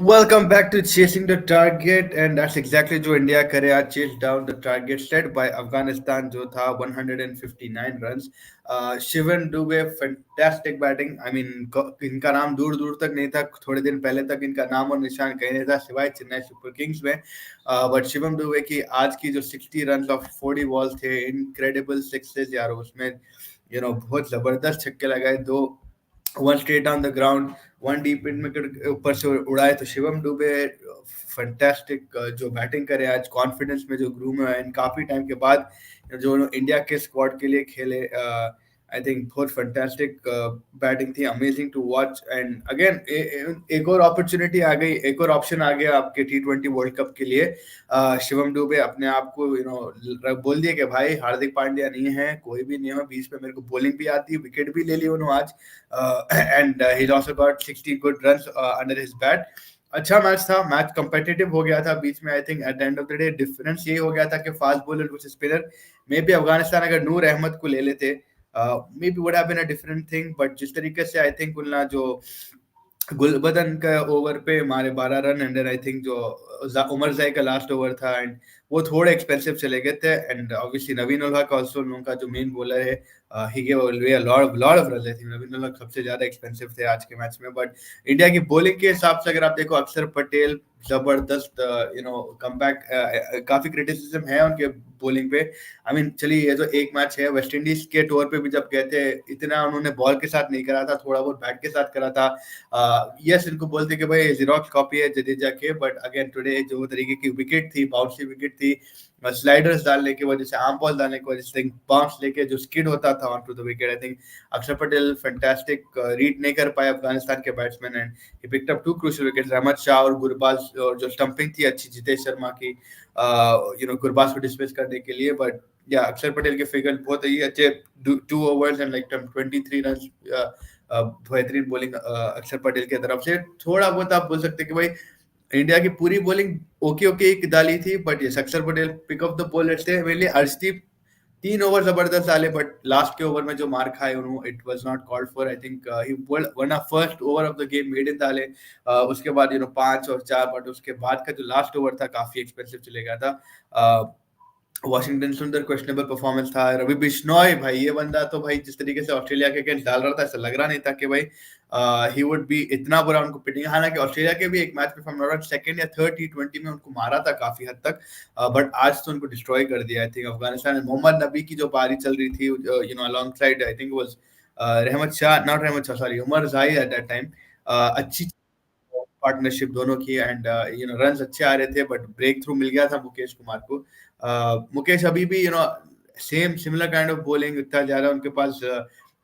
Welcome back to Chasing the Target, and that's exactly जो India करे आज chase down the target set by Afghanistan जो था 159 runs. Sivan Dubey fantastic batting. I mean इनका नाम दूर दूर तक नहीं था, थोड़े दिन पहले तक इनका नाम और निशान कहीं नहीं था सिवाय चेन्नई सुपर किंग्स में. बट शिवम दुबे की आज की जो 60 runs of 40 balls थे, incredible sixes यार, उसमें बहुत जबरदस्त छक्के लगाए, दो one straight on the ground, one deep wicket के ऊपर से उड़ाए. तो शिवम दुबे फैंटास्टिक जो बैटिंग करे आज, कॉन्फिडेंस में जो ग्रूम है इन काफी टाइम के बाद, जो इंडिया के स्क्वाड के लिए खेले. आई थिंक बहुत फैंटास्टिक बैटिंग थी, amazing to watch. And again एक और अपॉर्चुनिटी आ गई, एक और ऑप्शन आ गया आपके T20 वर्ल्ड कप के लिए. शिवम दुबे अपने आप को बोल दिया कि भाई हार्दिक पांड्या नहीं है, कोई भी नहीं है बीच पे, मेरे को बॉलिंग भी आती है, विकेट भी ले ली उन्होंने आज. And he also got 60 good runs under his bat. अच्छा मैच था, मैच कंपेटिटिव हो गया था बीच में. I think at the end of the day difference ये हो गया था कि फास्ट बॉलर कुछ स्पिनर, मे बी अफगानिस्तान अगर नूर अहमद को ले लेते, maybe would have been a different thing. But जिस तरीके से आई थिंक उन्होंने जो गुलबदन का ओवर पे मारे 12 रन, एंड आई थिंक जो उमर जाई का लास्ट ओवर था, एंड वो थोड़े एक्सपेंसिव चले गए थे. एंड ऑब्वियसली नवीन उल हक आल्सो उनका जो मेन बॉलर है, he gave away a lot of run. I think Naveen ul Haq सबसे ज्यादा एक्सपेंसिव थे आज के मैच में. बट इंडिया की बॉलिंग के हिसाब से अगर आप देखो, अक्षर पटेल जबरदस्त कमबैक. काफी क्रिटिसिज्म है उनके बॉलिंग पे. आई मीन चलिए, ये जो एक मैच है वेस्ट इंडीज के टूर पे भी जब गए थे, इतना उन्होंने बॉल के साथ नहीं करा था, थोड़ा बहुत बैट के साथ करा था. यस, इनको बोलते कि भाई जीरोक्स कॉपी है जडेजा के, बट अगेन टुडे जो तरीके की विकेट थी, बाउंसी विकेट थी, स्लाइडर्स डालने की वजह से, आर्म बॉल डालने की वजह से, बाउंस लेके जो स्किड होता था on to the wicket. I think Akshar Patel fantastic read नहीं कर पाए अफगानिस्तान के batsman, and he picked up two crucial wickets. Ahmad Shah और गुरबाज, और जो स्टंपिंग थी अच्छी जितेश शर्मा की, गुरबाज को डिस्मिस करने के लिए. बट या अक्षर पटेल के फिगर बहुत ही अच्छे, 2 overs एंड लाइक 23 रन. बेहतरीन बॉलिंग अक्षर पटेल की तरफ से. थोड़ा बहुत आप बोल सकते हैं कि भाई इंडिया की पूरी बॉलिंग ओके ओके एक डाली थी, बट ये Akshar Patel pick up the ball थे. मेरे लिए अर्शदीप 3 ओवर जबरदस्त डाले, बट लास्ट के ओवर में जो मार खाए उन्होंने, it was not called for. I think he one of first over of the game made in डाले. उसके बाद 5 और 4, बट उसके बाद का जो लास्ट ओवर था काफी एक्सपेंसिव चले गया था. वॉशिंगटन सुंदर क्वेश्चनेबल परफॉर्मेंस था. रवि बिश्नॉय भाई, ये बंदा तो भाई जिस तरीके से ऑस्ट्रेलिया के अगेंस्ट डाल रहा था, ऐसा लग रहा नहीं था कि भाई ही वुड बी इतना बुरा उनको पिटेंगे. हालांकि ऑस्ट्रेलिया के भी एक मैच में सेकंड या थर्ड T20 में उनको मारा था काफी हद तक, बट आज तो उनको डिस्ट्रॉय कर दिया. आई थिंक अफगानिस्तान, मोहम्मद नबी की जो पारी चल रही थी, alongside, I think was Rahmat Shah, not Rahmat Shah, sorry, Umar Zahid at that time. अच्छी पार्टनरशिप दोनों की, एंड रन्स अच्छे आ रहे थे, बट ब्रेक थ्रू मिल गया था मुकेश कुमार को. मुकेश अभी भी same similar kind of bowling इतना ज्यादा उनके पास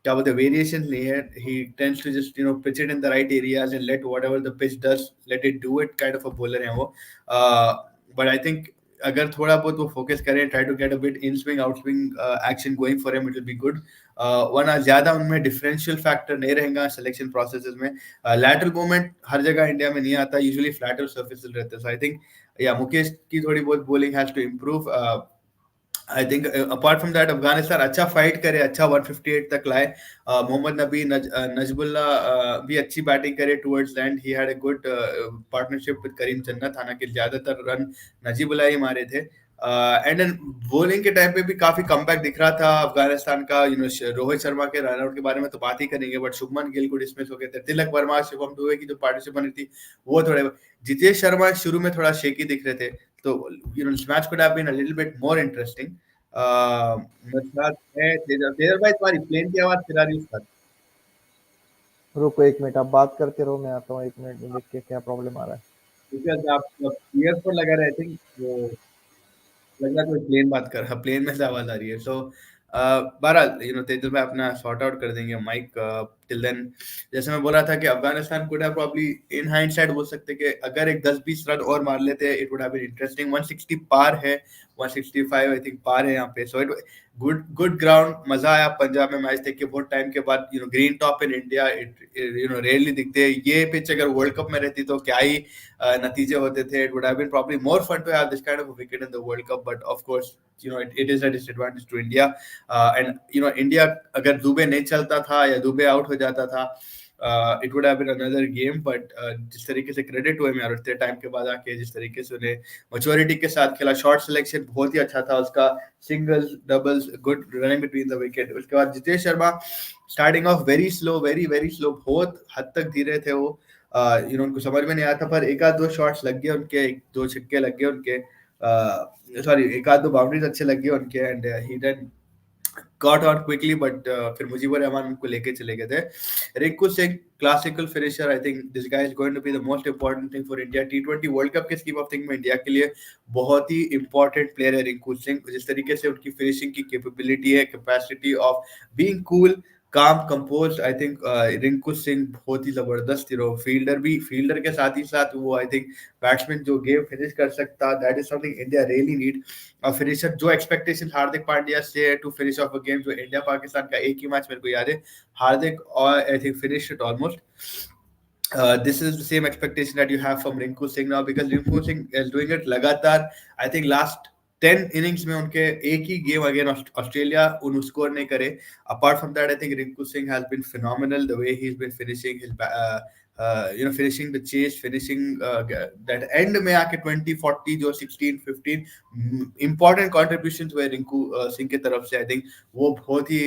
क्या बोलते हैं, वेरिएशन नहीं है. He tends to just pitch it in the right areas and let whatever the pitch does, let it do it kind of a bowler है वो. बट आई थिंक अगर थोड़ा बहुत वो फोकस करें, try to get a bit inswing outswing action going for him, it will be good. वरना ज्यादा उनमें डिफरेंशियल फैक्टर नहीं रहेगा सिलेक्शन प्रोसेसेस में. लैटरल मूवमेंट हर जगह इंडिया में नहीं आता, यूजुअली फ्लैटर सर्फेसेस रहते हैं. सो आई थिंक या मुकेश की थोड़ी बहुत bowling has to improve. I think apart from that Afghanistan अच्छा फाइट करे, अच्छा 158 तक लाए. मोहम्मद नबी, नजबुल्ला भी अच्छी बैटिंग करे towards end. He had a good partnership with Karim Janat, हालांकि ज्यादातर रन नजीबुल्ला ही मारे थे. एंड देन बॉलिंग के टाइम पे भी काफी कमबैक दिख रहा था अफगानिस्तान का. रोहित शर्मा के रन आउट के बारे में तो बात ही करेंगे, बट शुभमन गिल को डिसमिस हो गए थे. तिलक वर्मा, शिवम दुबे की जो पार्टनरशिप बनी थी वो थोड़े, जितेश शर्मा शुरू में थोड़ा शेकी दिख रहे थे. तो this match could have been a little bit more interesting. मेरे साथ है तेजर भाई, तुम्हारी प्लेन की आवाज फिर आ रही है उस पर. रुको 1 मिनट, आप बात करते रहो, मैं आता हूँ 1 मिनट में, देख के क्या प्रॉब्लम आ रहा है. बिकॉज आप ईयरफोन लगा रहे, आई थिंक वो लग रहा है कोई प्लेन बात कर रहा, प्लेन में से आवाज आ रही है. सो बहरहाल तेजस भाई अपना सॉर्ट आउट कर देंगे माइक. टिल देन जैसे मैं बोल रहा था कि Afghanistan could have probably in hindsight बोल सकते कि अगर एक 10-20 रन और मार लेते, it would have been interesting. 160 par है, 165 आई थिंक पार है यहाँ पे. So it good good ground. मजा आया पंजाब में मैच देख के बहुत टाइम के बाद. Green top in India it rarely दिखते हैं. ये पिच अगर वर्ल्ड कप में रहती तो क्या ही नतीजे होते थे. It would have been probably more fun to have this kind of wicket in the world cup, but of course it is a disadvantage to India. And India अगर दुबे नहीं चलता था या दुबे आउट हो जाता था, it would have been another game, but जिस तरीके से क्रेडिट हुए मैं उतने टाइम के बाद आके जिस तरीके से उन्हें मैच्योरिटी के साथ खेला, शॉट सिलेक्शन बहुत ही अच्छा था उसका, singles doubles good running between the wicket. उसके बाद Jitesh Sharma starting of very slow, very very slow, बहुत हद तक धीरे थे वो, उनको समझ में नहीं आता, पर एक आध दो शॉट्स लग गए उनके, एक दो छक्के लग गए उनके, सॉरी एक आध दो बाउंड्रीज अच्छे लग गए उनके, and he then got on quickly, but फिर मुजीबर रहमान उनको लेके चले गए थे। Rinku Singh classical finisher, I think this guy is going to be the most important thing for India टी20 वर्ल्ड कप के स्कीम ऑफ थिंग में। इंडिया के लिए बहुत ही इंपॉर्टेंट प्लेयर है रिंकू सिंह, जिस तरीके से उनकी फिनिशिंग की कैपेबिलिटी है, कैपेसिटी ऑफ बीइंग कूल काम compose, I think Rinku Singh बहुत ही जबरदस्त फील्डर भी, फील्डर के साथ ही साथ वो आई थिंक बैट्समैन जो गेम फिनिश कर सकता, that is something India really need. Finisher जो एक्सपेक्टेशन हार्दिक पांड्या से to finish off a game, जो इंडिया पाकिस्तान का एक ही मैच मेरे को याद है, हार्दिक और I think finish it almost, this is the same expectation that you have from Rinku Singh now, because Rinku Singh is doing it लगातार। I think last 10 innings में उनके एक ही गेम अगेन ऑस्ट्रेलिया उन स्कोर नहीं करे। Apart from that, I think Rinku Singh has been phenomenal the way he's been finishing his finishing the chase, finishing that end में आके 20-40 जो 16-15 important contributions हुए रिंकू सिंह की तरफ से। आई थिंक वो बहुत ही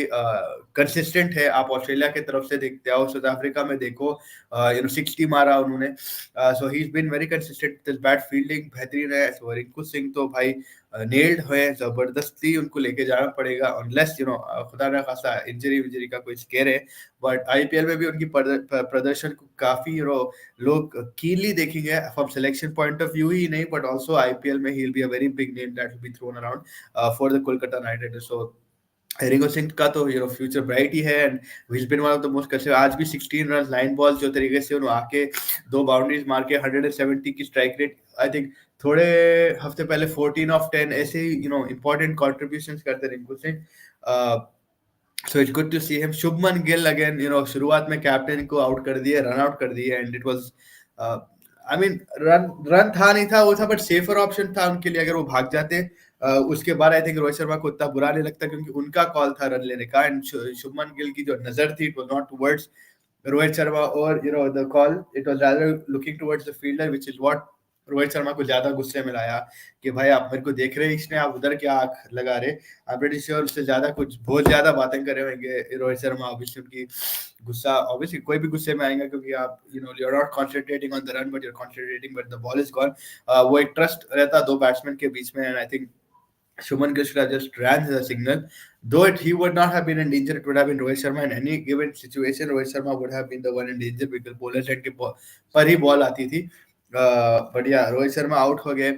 कंसिस्टेंट है। आप ऑस्ट्रेलिया की तरफ से देखते हो, साउथ अफ्रीका में देखो, 60 मारा उन्होंने, so he is been very consistent, bat fielding बेहतरीन है। सो रिंकू सिंह तो भाई नेल्ड है, जबरदस्ती उनको लेके जाना पड़ेगा, अनलेस खुदा ना खासा इंजरी विंजरी का कोई स्केर है। बट आईपीएल में भी उनकी प्रदर्शन को काफी लोग कीनली देखेंगे from selection point of view ही नहीं, बट ऑल्सो आईपीएल में he will be a very big name that will be thrown around for the Kolkata Knight Riders. So Rinku Singh का तो फ्यूचर ब्राइट ही है, and he has been one of the most consistent. आज भी 16 run 9 balls जो तरीके से उन्होंने आके दो बाउंड्रीज मार के 170 की स्ट्राइक रेट, आई थिंक थोड़े हफ्ते पहले 14 ऑफ 10 ऐसे ही इंपॉर्टेंट कंट्रीब्यूशंस करते Rinku Singh. So it's good to see him. Shubman Gill again, शुरुआत में कैप्टन को आउट कर दिए, रन आउट कर दिए, and it was I mean run run था नहीं था वो था, बट सेफर ऑप्शन था उनके लिए अगर वो भाग जाते। उसके बाद आई थिंक रोहित शर्मा को उतना बुरा नहीं लगता, क्योंकि उनका कॉल था रन लेने का, एंड शुभमन गिल की जो नजर थी, it was not towards Rohit Sharma और the call, it was rather looking towards the fielder, which is what Rohit Sharma को ज्यादा गुस्से में लाया, कि भाई आप मेरे को देख रहे हैं, इसने आप उधर क्या आंख लगा रहे। आई एम प्रीटी श्योर उससे ज्यादा कुछ बहुत ज्यादा बातें करे होंगे रोहित शर्मा, ऑब्वियसली उनकी गुस्सा, ऑब्वियसली कोई भी गुस्से में आएगा, क्योंकि आप you are not concentrating on the run but you are concentrating but the ball is gone. वो एक ट्रस्ट रहता दो बैट्समैन के बीच में, and I think Shuman Gill should have just ran the signal. Though he would not have been in danger, it would have been Rohit Sharma in any given situation. Rohit Sharma would have been the one in danger because bowler side के पर ही ball आती थी। But या Rohit Sharma out हो गए,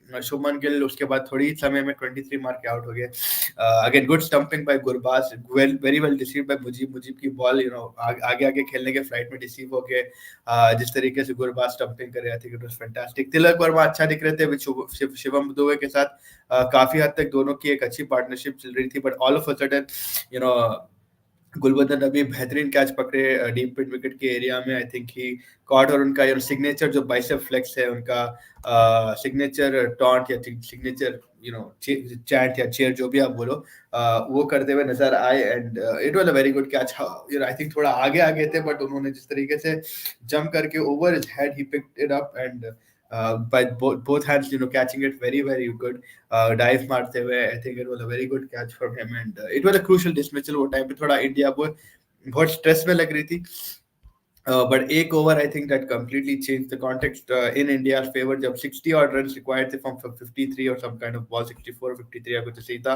शुभमन गिल उसके बाद थोड़ी समय में 23 मार के आउट हो गए। Again good stumping by Gurbaz, very well deceive by Mujeeb, Mujeeb की बॉल आगे आगे खेलने के फ्लाइट में डिसीव हो के जिस तरीके से गुरबाज स्टंपिंग कर रहे थे, it was fantastic. Tilak Varma अच्छा दिख रहे थे विद शिवम दुबे के साथ, काफी हद तक दोनों की एक अच्छी पार्टनरशिप चल रही थी, but all of a sudden Gulbadan अभी बेहतरीन कैच पकड़े डीप मिड विकेट के एरिया में, आई थिंक ही कॉट, और उनका सिग्नेचर जो बाइसेप फ्लेक्स है, उनका सिग्नेचर टॉन्ट या सिग्नेचर चैंट या चेयर जो भी आप बोलो, वो करते हुए नजर आए, and it was a very good catch. I think थोड़ा आगे आगे थे, बट उन्होंने जिस तरीके से जंप करके over his head he picked it up, and by both hands, catching it very, very good. Dive मारते हुए, I think it was a very good catch from him, and it was a crucial dismissal। वो time पे थोड़ा India को बहुत stress में लग रही थी, but एक over I think that completely change the context in India favour, जब 60 और रन रिक्वायर्ड थे फ्रॉम 53 और सम काइंड ऑफ बॉल, 64 53 या कुछ ऐसे ही था।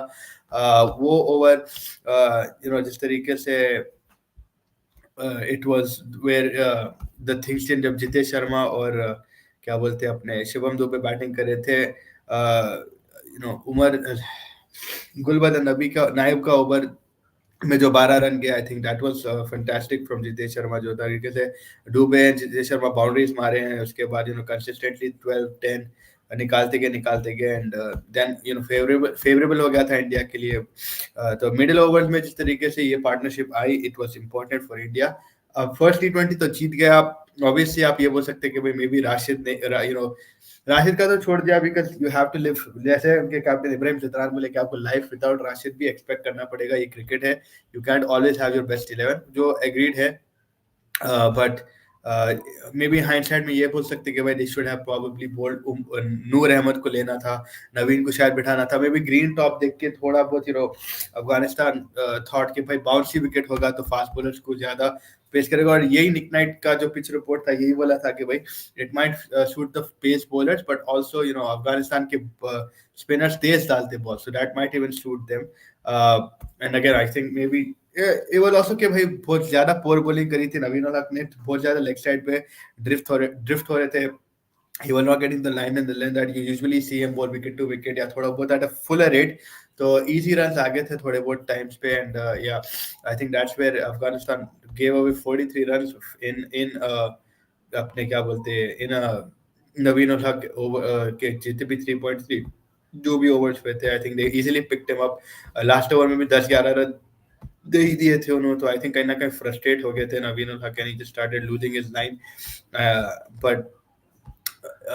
वो ओवर जिस तरीके से it was where the things change, जब जितेश शर्मा और क्या बोलते हैं अपने शिवम दुबे बैटिंग कर रहे थे, उमर गुलबदन नबी का नायब का ओवर में जो 12 रन गया, I think that was fantastic from Jitesh Sharma, जो तरीके से डूबे जितेश शर्मा बाउंड्रीज मारे हैं, उसके बाद कंसिस्टेंटली 12-10 निकालते गए, एंड देन फेवरेबल हो गया था इंडिया के लिए। तो मिडिल ओवर्स में जिस तरीके से ये partnership I, it was important for India. अब फर्स्ट टी20 तो जीत गया आप, ऑब्वियसली आप ये बोल सकते हैं कि भाई मे बी राशिद ने राशिद का तो छोड़ दिया, because you have to leave, जैसे उनके कैप्टन इब्राहिम जतरान बोले कि आपको लाइफ विदाउट राशिद भी एक्सपेक्ट करना पड़ेगा, ये क्रिकेट है, you can't always have your best 11, जो एग्रीड है। बट मे बी हाइंडसाइड में ये बोल सकते कि भाई they should have probably bowled Noor Ahmad को लेना था, नवीन को शायद बिठाना था। मे बी ग्रीन टॉप देख के थोड़ा बहुत अफगानिस्तान थॉट कि भाई बाउंसी विकेट होगा तो फास्ट बॉलर्स को ज्यादा पेस करेगा, और यही निक नाइट का जो पिच रिपोर्ट था यही बोला था कि भाई it might suit the pace bowlers, but also Afghanistan के स्पिनर्स तेज डालते ball, so that might even suit them. And again I think maybe it was also कि भाई बहुत ज्यादा पोर बॉलिंग करी थी नवीन उल हक ने, बहुत ज्यादा लेग साइड पे ड्रिफ्ट हो रहे थे। he was not getting the line and the length that you usually see him ball wicket to wicket या थोड़ा बहुत at a fuller rate, तो easy runs आ गए थे थोड़े बहुत times पे। and yeah, I think that's where Afghanistan gave away 43 runs in अपने क्या बोलते हैं इन नवीन उल हक के जितने भी 3.3 जो भी ओवर्स पे थे, I think they easily picked him up. Last over में भी 10-11 रन दे ही दिए थे उन्होंने, तो आई थिंक कहीं ना कहीं फ्रस्ट्रेट हो गए थे नवीन उल हक and he just started losing his line. But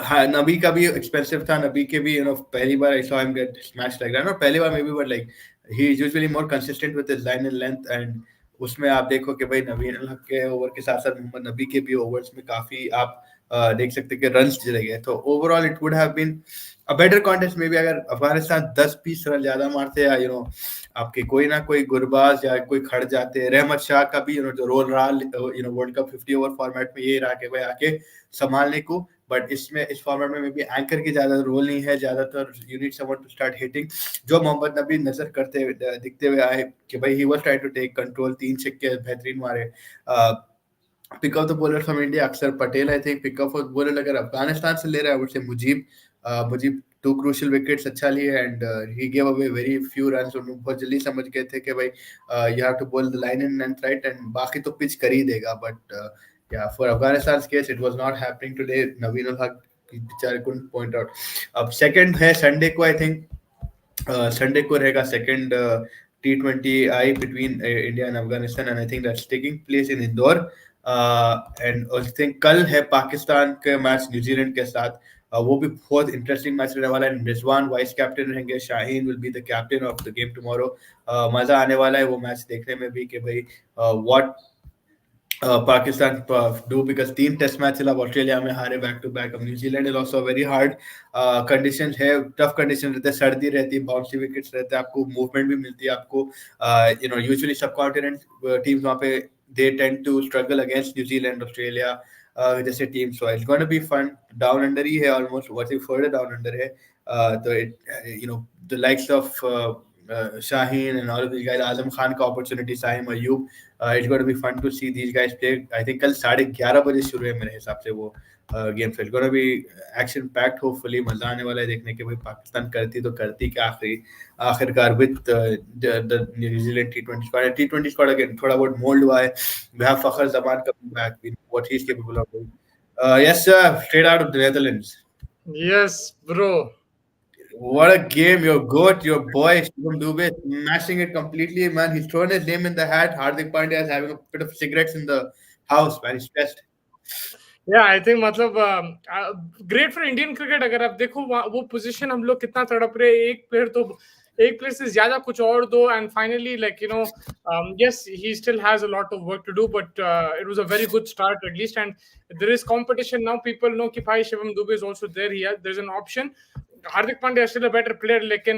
हाँ, नबी का भी एक्सपेंसिव था, नबी के भी पहली बार I saw him get smash like that, पहली बार maybe, but like he is usually more consistent with his line and length. And उसमें आप देखो कि भाई नवीन उल हक के ओवर के साथ साथ मोहम्मद नबी के भी ओवर्स में काफी आप देख सकते कि रन्स चले गए। तो overall it would have been a better contest maybe अगर अफगानिस्तान 10-20 रन ज्यादा मारते, या आपके कोई ना कोई गुरबाज या कोई खड़ जाते। रहमत शाह का भी जो रोल रहा वर्ल्ड कप 50 ओवर फॉर्मेट में ये रहा कि भाई आके संभालने को, बट इसमें इस फॉर्मेट में भी एंकर की ज्यादा रोल नहीं है, ज्यादातर you need someone to start hitting, जो मोहम्मद नबी नजर करते दिखते हुए आए कि भाई he was trying to take control, 3 छक्के बेहतरीन मारे। Pick of the bowler from India Axar Patel I think pick of bowler अगर अफगानिस्तान से ले रहा है वो से मुजीब 2 क्रूशियल विकेट्स अच्छा लिए, and he gave away very few runs. बहुत जल्दी समझ गए थे कि भाई यू हैव टू बोल the line in length right, and बाकी तो पिच कर ही देगा। But yeah, for Afghanistan's case, it was not happening today. Naveen ul Haq बेचारे couldn't point out. अब second है संडे को, आई थिंक संडे को रहेगा second T20 I between India and Afghanistan, and I think that's taking place in Indore. And I think कल है पाकिस्तान के match New Zealand के साथ। वो भी बहुत इंटरेस्टिंग मैच रहने वाला है। रिजवान वाइस कैप्टन रहेंगे, Shaheen will be the captain of the game tomorrow. मजा आने वाला है वो मैच देखने में भी कि भाई what Pakistan do, because 3 test match अब ऑस्ट्रेलिया में हारे बैक टू बैक। अब New Zealand is also very hard condition है, टफ कंडीशन रहते हैं, सर्दी रहती है, बाउंसी विकेट्स रहते हैं, आपको मूवमेंट भी मिलती है आपको। यूजुअली सब कॉन्टिनेंट टीम्स वहाँ पे they tend to struggle against New Zealand Australia जैसे टीम। So it's gonna be fun. Down under ही है almost, what further down under है। तो it the likes of Shaheen and all of these guys, Azam Khan का opportunity, Saim Ayub, it's going to be fun to see these guys play. I think कल 11:30 बजे शुरू है मेरे हिसाब से वो game, so it's going to be action packed, hopefully मजा आने वाला है देखने के भाई पाकिस्तान करती तो करती क्या आखिरकार with the New Zealand T20 squad। And T20 squad again थोड़ा बहुत mold हुआ है। We have Fakhar Zaman coming back, we know what he's capable of doing। Yes sir, straight out of the Netherlands। Yes, bro. What a game, your goat, your boy, Shivam Dube, smashing it completely, man. He's thrown his name in the hat. Hardik Pandya is having a bit of cigarettes in the house, man. He's stressed. Yeah, I think मतलब great for Indian cricket. अगर आप देखो वो position हम लोग कितना तड़प रहे, एक प्लेयर से ज्यादा कुछ और दो, and finally like yes, he still has a lot of work to do, but it was a very good start at least, and there is competition now. People know कि भाई Shivam Dube is also there here, there's an option. Hardik Pandya is still a better player, लेकिन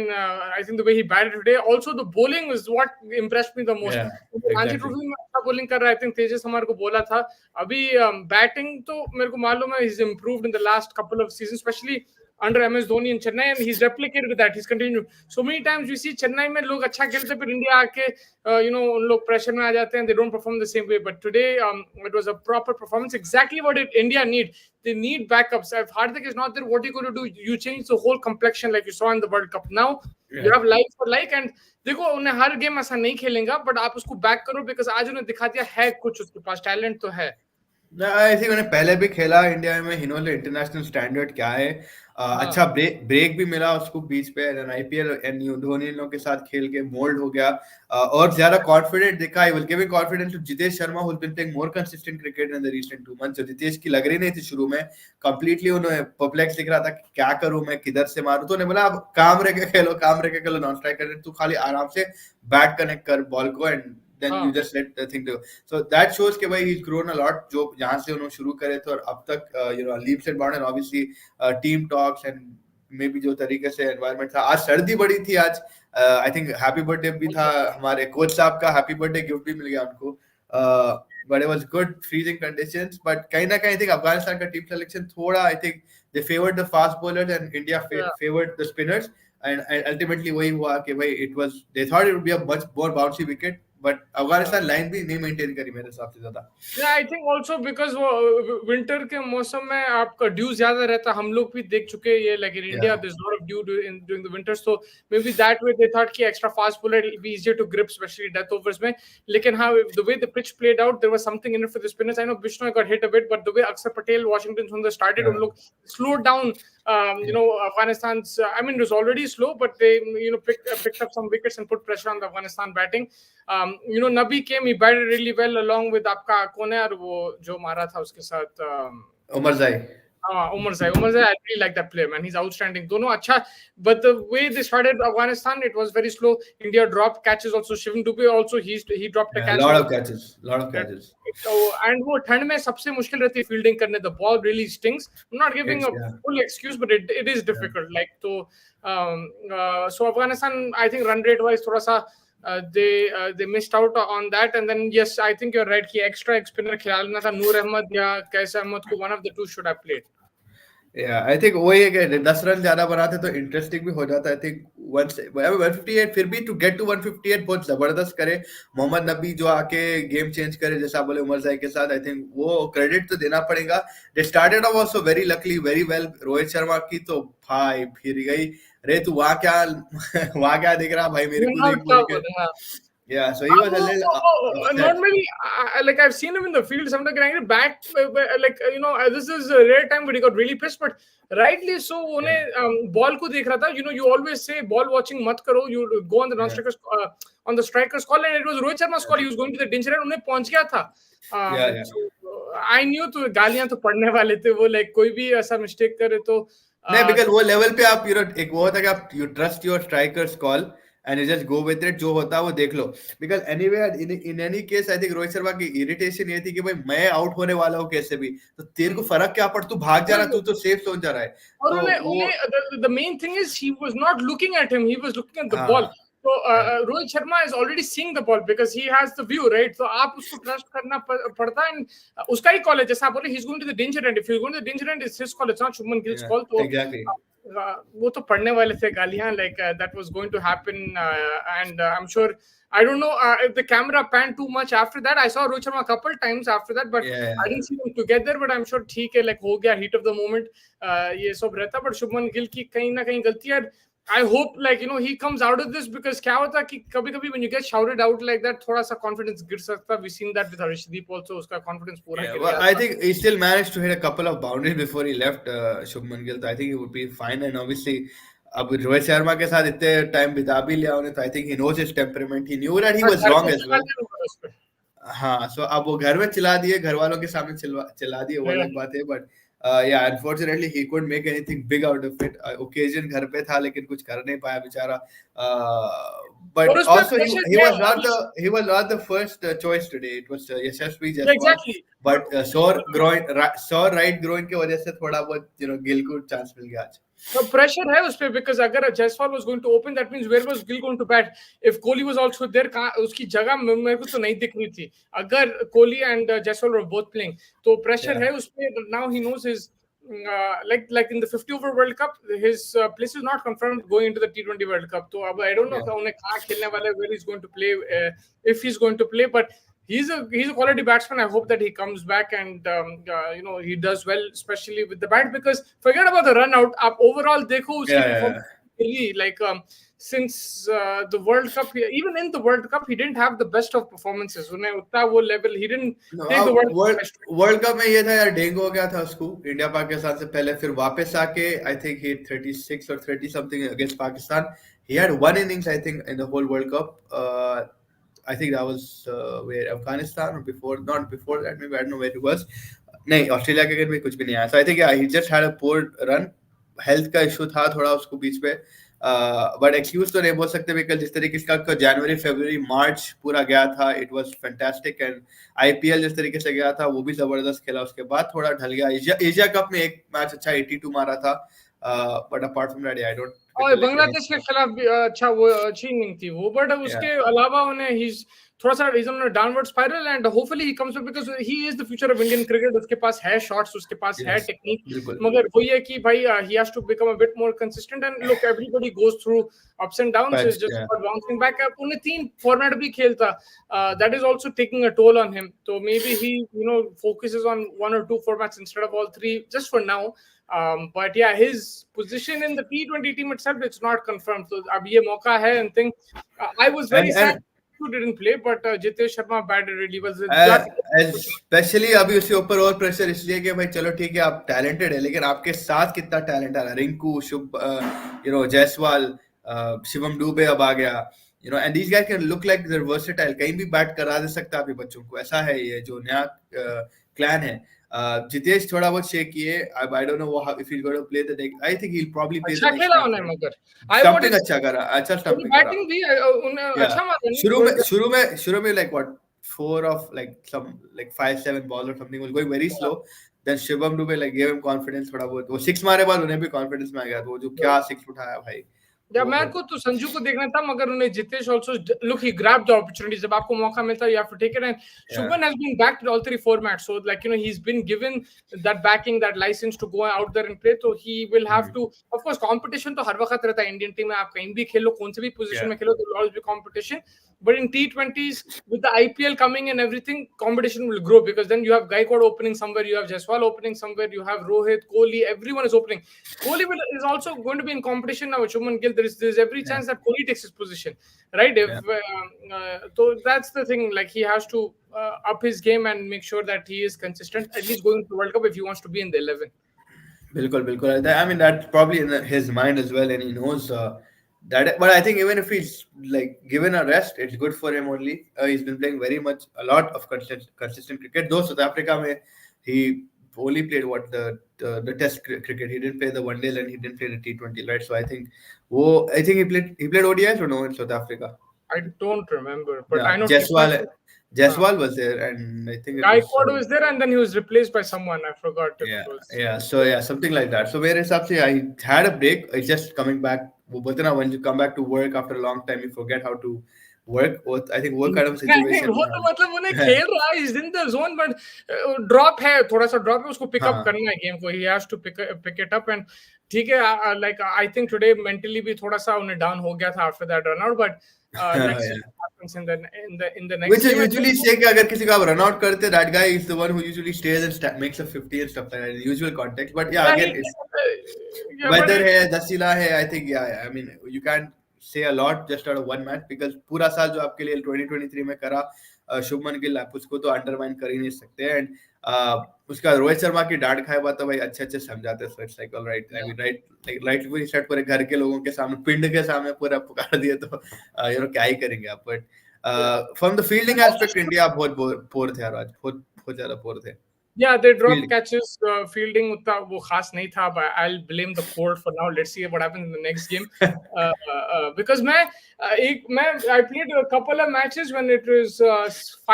I think the way he batted today, also the bowling is what impressed me the most. Yeah, Ranji exactly. Trophy में अच्छा bowling कर रहा है, I think तेजस हमारे को बोला था। अभी बैटिंग तो मेरे को मालूम है he's improved in the last couple of seasons, especially under MS Dhoni in Chennai, and he's replicated with that. He's continued. So many times you see Chennai में लोग अच्छा खेलते फिर इंडिया आके उन लोग प्रेशर में आ जाते हैं, they don't perform the same way. But today it was a proper performance, exactly what India need. They need backups. If Hardik is not there, what are you going to do? You change the whole complexion like you saw in the World Cup. Now you have like for like, and देखो उन्हें हर game ऐसा नहीं खेलेगा, but आप उसको back करो, because आज उन्हें दिखा दिया है कुछ, उसके पास टैलेंट तो है। आई थिंक उन्हें पहले भी खेला इंडिया में, ही नोज इंटरनेशनल स्टैंडर्ड क्या है। अच्छा ब्रेक भी मिला उसको बीच पे, आईपीएल एंड धोनी लोग के साथ खेल के मोल्ड हो गया और ज्यादा कॉन्फिडेंट दिखा। I will give confidence to Jitesh Sharma who has been playing more consistent cricket in the recent 2 months. जो जितेश की लग रही नहीं थी शुरू में, कंप्लीटली उन्हें परप्लेक्स दिख रहा था कि क्या करूं मैं, किधर से मारूं, तो उन्हें बोला अब काम रह के खेलो, नॉन स्ट्राइक कर, तू खाली आराम से बैट कनेक्ट कर बॉल को एंड then you हाँ just let the thing do. So that shows कि भाई he's grown a lot. जो जहाँ से उन्होंने शुरू करे थे और अब तक leaps and bounds, and obviously team talks and maybe जो तरीके से environment था. आज सर्दी बड़ी थी आज. I think happy birthday भी था हमारे कोच साहब का. Happy birthday gift भी मिल गया उनको. But it was good freezing conditions. But कहीं ना कहीं I think Afghanistan का team selection थोड़ा I think they favored the fast bowlers and India yeah. favored the spinners. And ultimately वही हुआ कि भाई it was they thought it would be a much more bouncy wicket, but Afghanistan line भी नहीं maintain करी मेरे हिसाब से ज्यादा. Yeah, I think also because वो winter के मौसम में आपका dew ज्यादा रहता, हम लोग भी देख चुके हैं ये, like in India Yeah. there's a lot of dew during the winter, so maybe that way they thought कि extra fast bowler it'll be easier to grip, especially death overs में. लेकिन हाँ, the way the pitch played out, there was something in it for the spinners. I know Bishnoi got hit a bit, but the way Axar Patel, Washington when they started, उन लोग slowed down. Afghanistan's. I mean, it was already slow, but they picked up some wickets and put pressure on the Afghanistan batting. Nabi came, he batted really well along with आपका कौन है यार वो जो मारा था उसके साथ उमर जाई. Umar Zai, I really like that player, man. He's outstanding. Dono acha, but the way they started Afghanistan, it was very slow. India dropped catches also. Shivam Dube also, he dropped a catch. Lot of catches. So, and वो ठंड में सबसे मुश्किल रहती है fielding करने. The ball really stings. I'm not giving a full excuse, but it is difficult. Like so Afghanistan, I think run rate wise थोड़ा सा they missed out on that. And then yes, I think you're right कि extra spinner खिलाना था नूर अहमद या कैस अहमद को, one of the two should have played. Yeah, I think वही है कि 10 रन ज्यादा बनाते तो इंटरेस्टिंग भी हो जाता. I think 158 फिर भी to get to 158 बहुत जबरदस्त करे. मोहम्मद नबी जो आके गेम चेंज करे जैसा बोले उमर जाई के साथ, I think वो क्रेडिट तो देना पड़ेगा. They started off also very luckily, very well. Rohit Sharma की तो भाई फिर गई. रे तू वहाँ क्या देख रहा भाई मेरे को देख. Yeah, so he was a little normally like I've seen him in the field sometimes getting back like this is a rare time but he got really pissed, but rightly so उन्हें ball को देख रहा था. You always say ball watching मत करो, you go on the non-strikers on the strikers call, and it was Rohit Sharma's call. He was going to the danger and उन्हें पहुंच गया था. So I knew तो गालियां तो पड़ने वाले थे वो, like कोई भी ऐसा mistake करे तो नहीं, because वो level पे आप एक वो होता है कि आप you trust your strikers call and you just go with it. जो होता है वो देख लो. Because anyway, in any case, I think Rohit Sharma की irritation ये थी कि भाई मैं आउट होने वाला हूँ कैसे भी, तो तेरे को फर्क क्या पड़, तू भाग जा रहा, तू तो सेफ जोन जा रहा है. और the main thing is he was not looking at him, he was looking at the ball. So Rohit Sharma is already seeing the ball because he has the view, right? So आप उसको trust करना पड़ता है. And उसका ही call है, जैसा आप बोले, he's going to the danger end. If he's going to the danger end, it's his call, it's not Shubman Gill's call. So exactly. वो तो पढ़ने वाले थे गालियां, like that was going to happen. And I'm sure, I don't know if the camera panned too much after that. I saw Rohit Sharma a couple times after that, but I didn't see them together. But I'm sure ठीक है, like हो गया, heat of the moment ये सब रहता. But Shubman Gill की कहीं ना कहीं गलती है. I hope like he comes out of this, because क्या होता है कि कभी-कभी when you get shouted out like that थोड़ा सा confidence गिर सकता. We've seen that with Harshdeep also, उसका confidence पूरा गिर गया. I think he still managed to hit a couple of boundaries before he left Shubman Gill. I think he would be fine. And obviously अब रोहित शर्मा के साथ इतने time बिता भी लिया उन्हें, तो I think he knows his temperament. He knew that he was wrong as well. हाँ, so अब वो घर में चिल्ला दिए, घर वालों के सामने चिल्ला दिए, वो अलग बात है. But yeah, unfortunately he couldn't make anything big out of it. Occasion घर पे था लेकिन कुछ कर नहीं पाया बेचारा. But also he was not the first choice today. It was Yashasvi Jaiswal. Exactly. But sore right groin के वजह से थोड़ा बहुत Gill को chance मिल गया आज. So pressure है उस पे, because अगर Jaiswal was going to open, that means where was Gill going to bat? If Kohli was also there, उसकी जगह मेरे को तो नहीं दिख रही थी. अगर Kohli and Jaiswal were both playing, तो pressure है उस पे. Now he knows his like in the 50 over World Cup, his place is not confirmed going into the T20 World Cup. So I don't know उन्हें कहाँ खेलने वाला है, where he's going to play, if he's going to play, but he's a quality batsman. I hope that he comes back and he does well, especially with the bat, because forget about the run out. Up overall देखो उसकी like since the World Cup, even in the World Cup, he didn't have the best of performances. उन्हें उतना वो level, he didn't take the World Cup में ये था यार, dengue हो गया था उसको इंडिया पाकिस्तान से पहले, फिर वापस आके I think he hit 36 or 30 something against Pakistan. He had one innings I think in the whole World Cup. I think that was where Afghanistan, or not before that, maybe I don't know where it was. नहीं, Australia के भी कुछ भी नहीं आया. So I think he just had a poor run. Health का issue था थोड़ा उसको बीच पे. बट एक्सक्यूज तो नहीं बोल सकते बिकॉज जिस तरीके से आपका जनवरी फरवरी मार्च पूरा गया था, it was fantastic. And IPL जिस तरीके से गया था वो भी जबरदस्त खेला, उसके बाद थोड़ा ढल गया। एशिया कप में एक मैच अच्छा 82 मारा था, but apart from that I don't और रिकलेक्ट एनी। बांग्लादेश के खिलाफ भी अच्छा, वो अच्छी इनिंग थी वो, बट उसके अलावा उन्हें he's थोड़ा सा is on downward spiral and hopefully he comes back because he is the future of Indian cricket. उसके पास है शॉट्स, उसके पास है यस, टेक्निक, बिल्कुल। मगर वही है कि भाई he has to become a bit more consistent and look everybody goes through ups and downs, is just about bouncing back. उन्हें 3 फॉर्मेट भी खेलता, that is also taking a toll on him, तो maybe he focuses on 1 or 2 formats instead of all 3 just for now. But yeah, his position in the T20 team itself, it's not confirmed. So ab ye mauka hai and think I was very sad who didn't play, but Jitesh Sharma batted really well. Specially अभी उसके ऊपर और pressure इसलिए कि भाई चलो ठीक है आप टैलेंटेड है, लेकिन आपके साथ कितना टैलेंट आ रहा है। रिंकू, शुभ, जायसवाल, शिवम डूबे अब आ गया, and these guys can look like they are versatile, कहीं भी बैट करा दे सकता है आपके बच्चों को, ऐसा है ये जो नया क्लैन है। जितेश थोड़ा बहुत शेक किए, I don't know if he is going to play the I think he will probably play the अच्छा खेला उन्हें, मगर स्टंपिंग अच्छा करा, अच्छा स्टंपिंग करा। बैटिंग भी उन्हें अच्छा मारा। शुरू में like what 4 of like some like 5-7 balls or something was going very slow, then Shivam Dube like gave him confidence थोड़ा बहुत, वो 6 मारे बाद उन्हें भी कॉन्फिडेंस में आ गया, वो जो क्या 6 उठाया भाई। या मेरे को तो संजू को देखना था, मगर उन्हें Jitesh also look he grabbed the opportunity, जब आपको मौका मिलता है you have to take it, and Shubman has been backed in all 3 formats, so like he's been given that backing, that license to go out there and play, so he will have to, of course competition तो हर वक्त रहता है Indian team में, आप कहीं भी खेलो, कौन से भी पोजीशन में खेलो, there will always be competition, but in T20s with the IPL coming and everything, competition will grow because then you have Gaikwad opening somewhere, you have Jaiswal opening somewhere, you have Rohit, Kohli, everyone is opening. Kohli is also going to be in competition now with Shubman Gill. There's every chance that Kohli takes his position, right? If so that's the thing, like he has to up his game and make sure that he is consistent, at least going to World Cup if he wants to be in the 11. बिल्कुल। I mean that's probably in his mind as well, and he knows that. But I think even if he's like given a rest, it's good for him only. He's been playing a lot of consistent cricket. Though South Africa में he only played what the test cricket. He didn't play the one day and he didn't play the T20, right? So I think he played ODIs or no in South Africa. I don't remember, but Yeah, I know Jaiswal was there, and I think Gaikwad was there, and then he was replaced by someone. I forgot. So something like that. So मेरे हिसाब से I had a break. It's just coming back. वो बोलते ना, when you come back to work after a long time, you forget how to work. I think वो kind of situation. वो तो मतलब उन्हें खेल रहा है, is in the zone, but drop है, थोड़ा सा drop है, उसको pick up करना है game को. He has to pick it up, and ठीक है, like I think today mentally भी थोड़ा सा उन्हें down हो गया था after that run out, but next happens in the next. Which is usually say कि अगर किसी को आप run out करते, that guy is the one who usually stays and makes a 50 and stuff like that in the usual context. But yeah, again, it's weather है, दसीला है. I think I mean you can't say a lot just out of one match because पूरा साल जो आपके लिए 2023 में करा शुभमन गिल, आप उसको तो अंडरमाइन कर ही नहीं सकते। एंड उसका रोहित शर्मा की डांट खाए बात तो भाई अच्छे समझाते, so it's like alright, I mean right पूरी स्टार्ट पूरे घर के लोगों के सामने, पिंड के सामने पूरा पुकार दिए, तो क्या ही करेंगे आप। But from the fielding aspect India बहुत पोर थे आज, बहुत ज्यादा पोर थे। Yeah, they dropped catches. Fielding उतना वो खास नहीं था, but I'll blame the court for now. Let's see what happens in the next game. Because I played a couple of matches when it was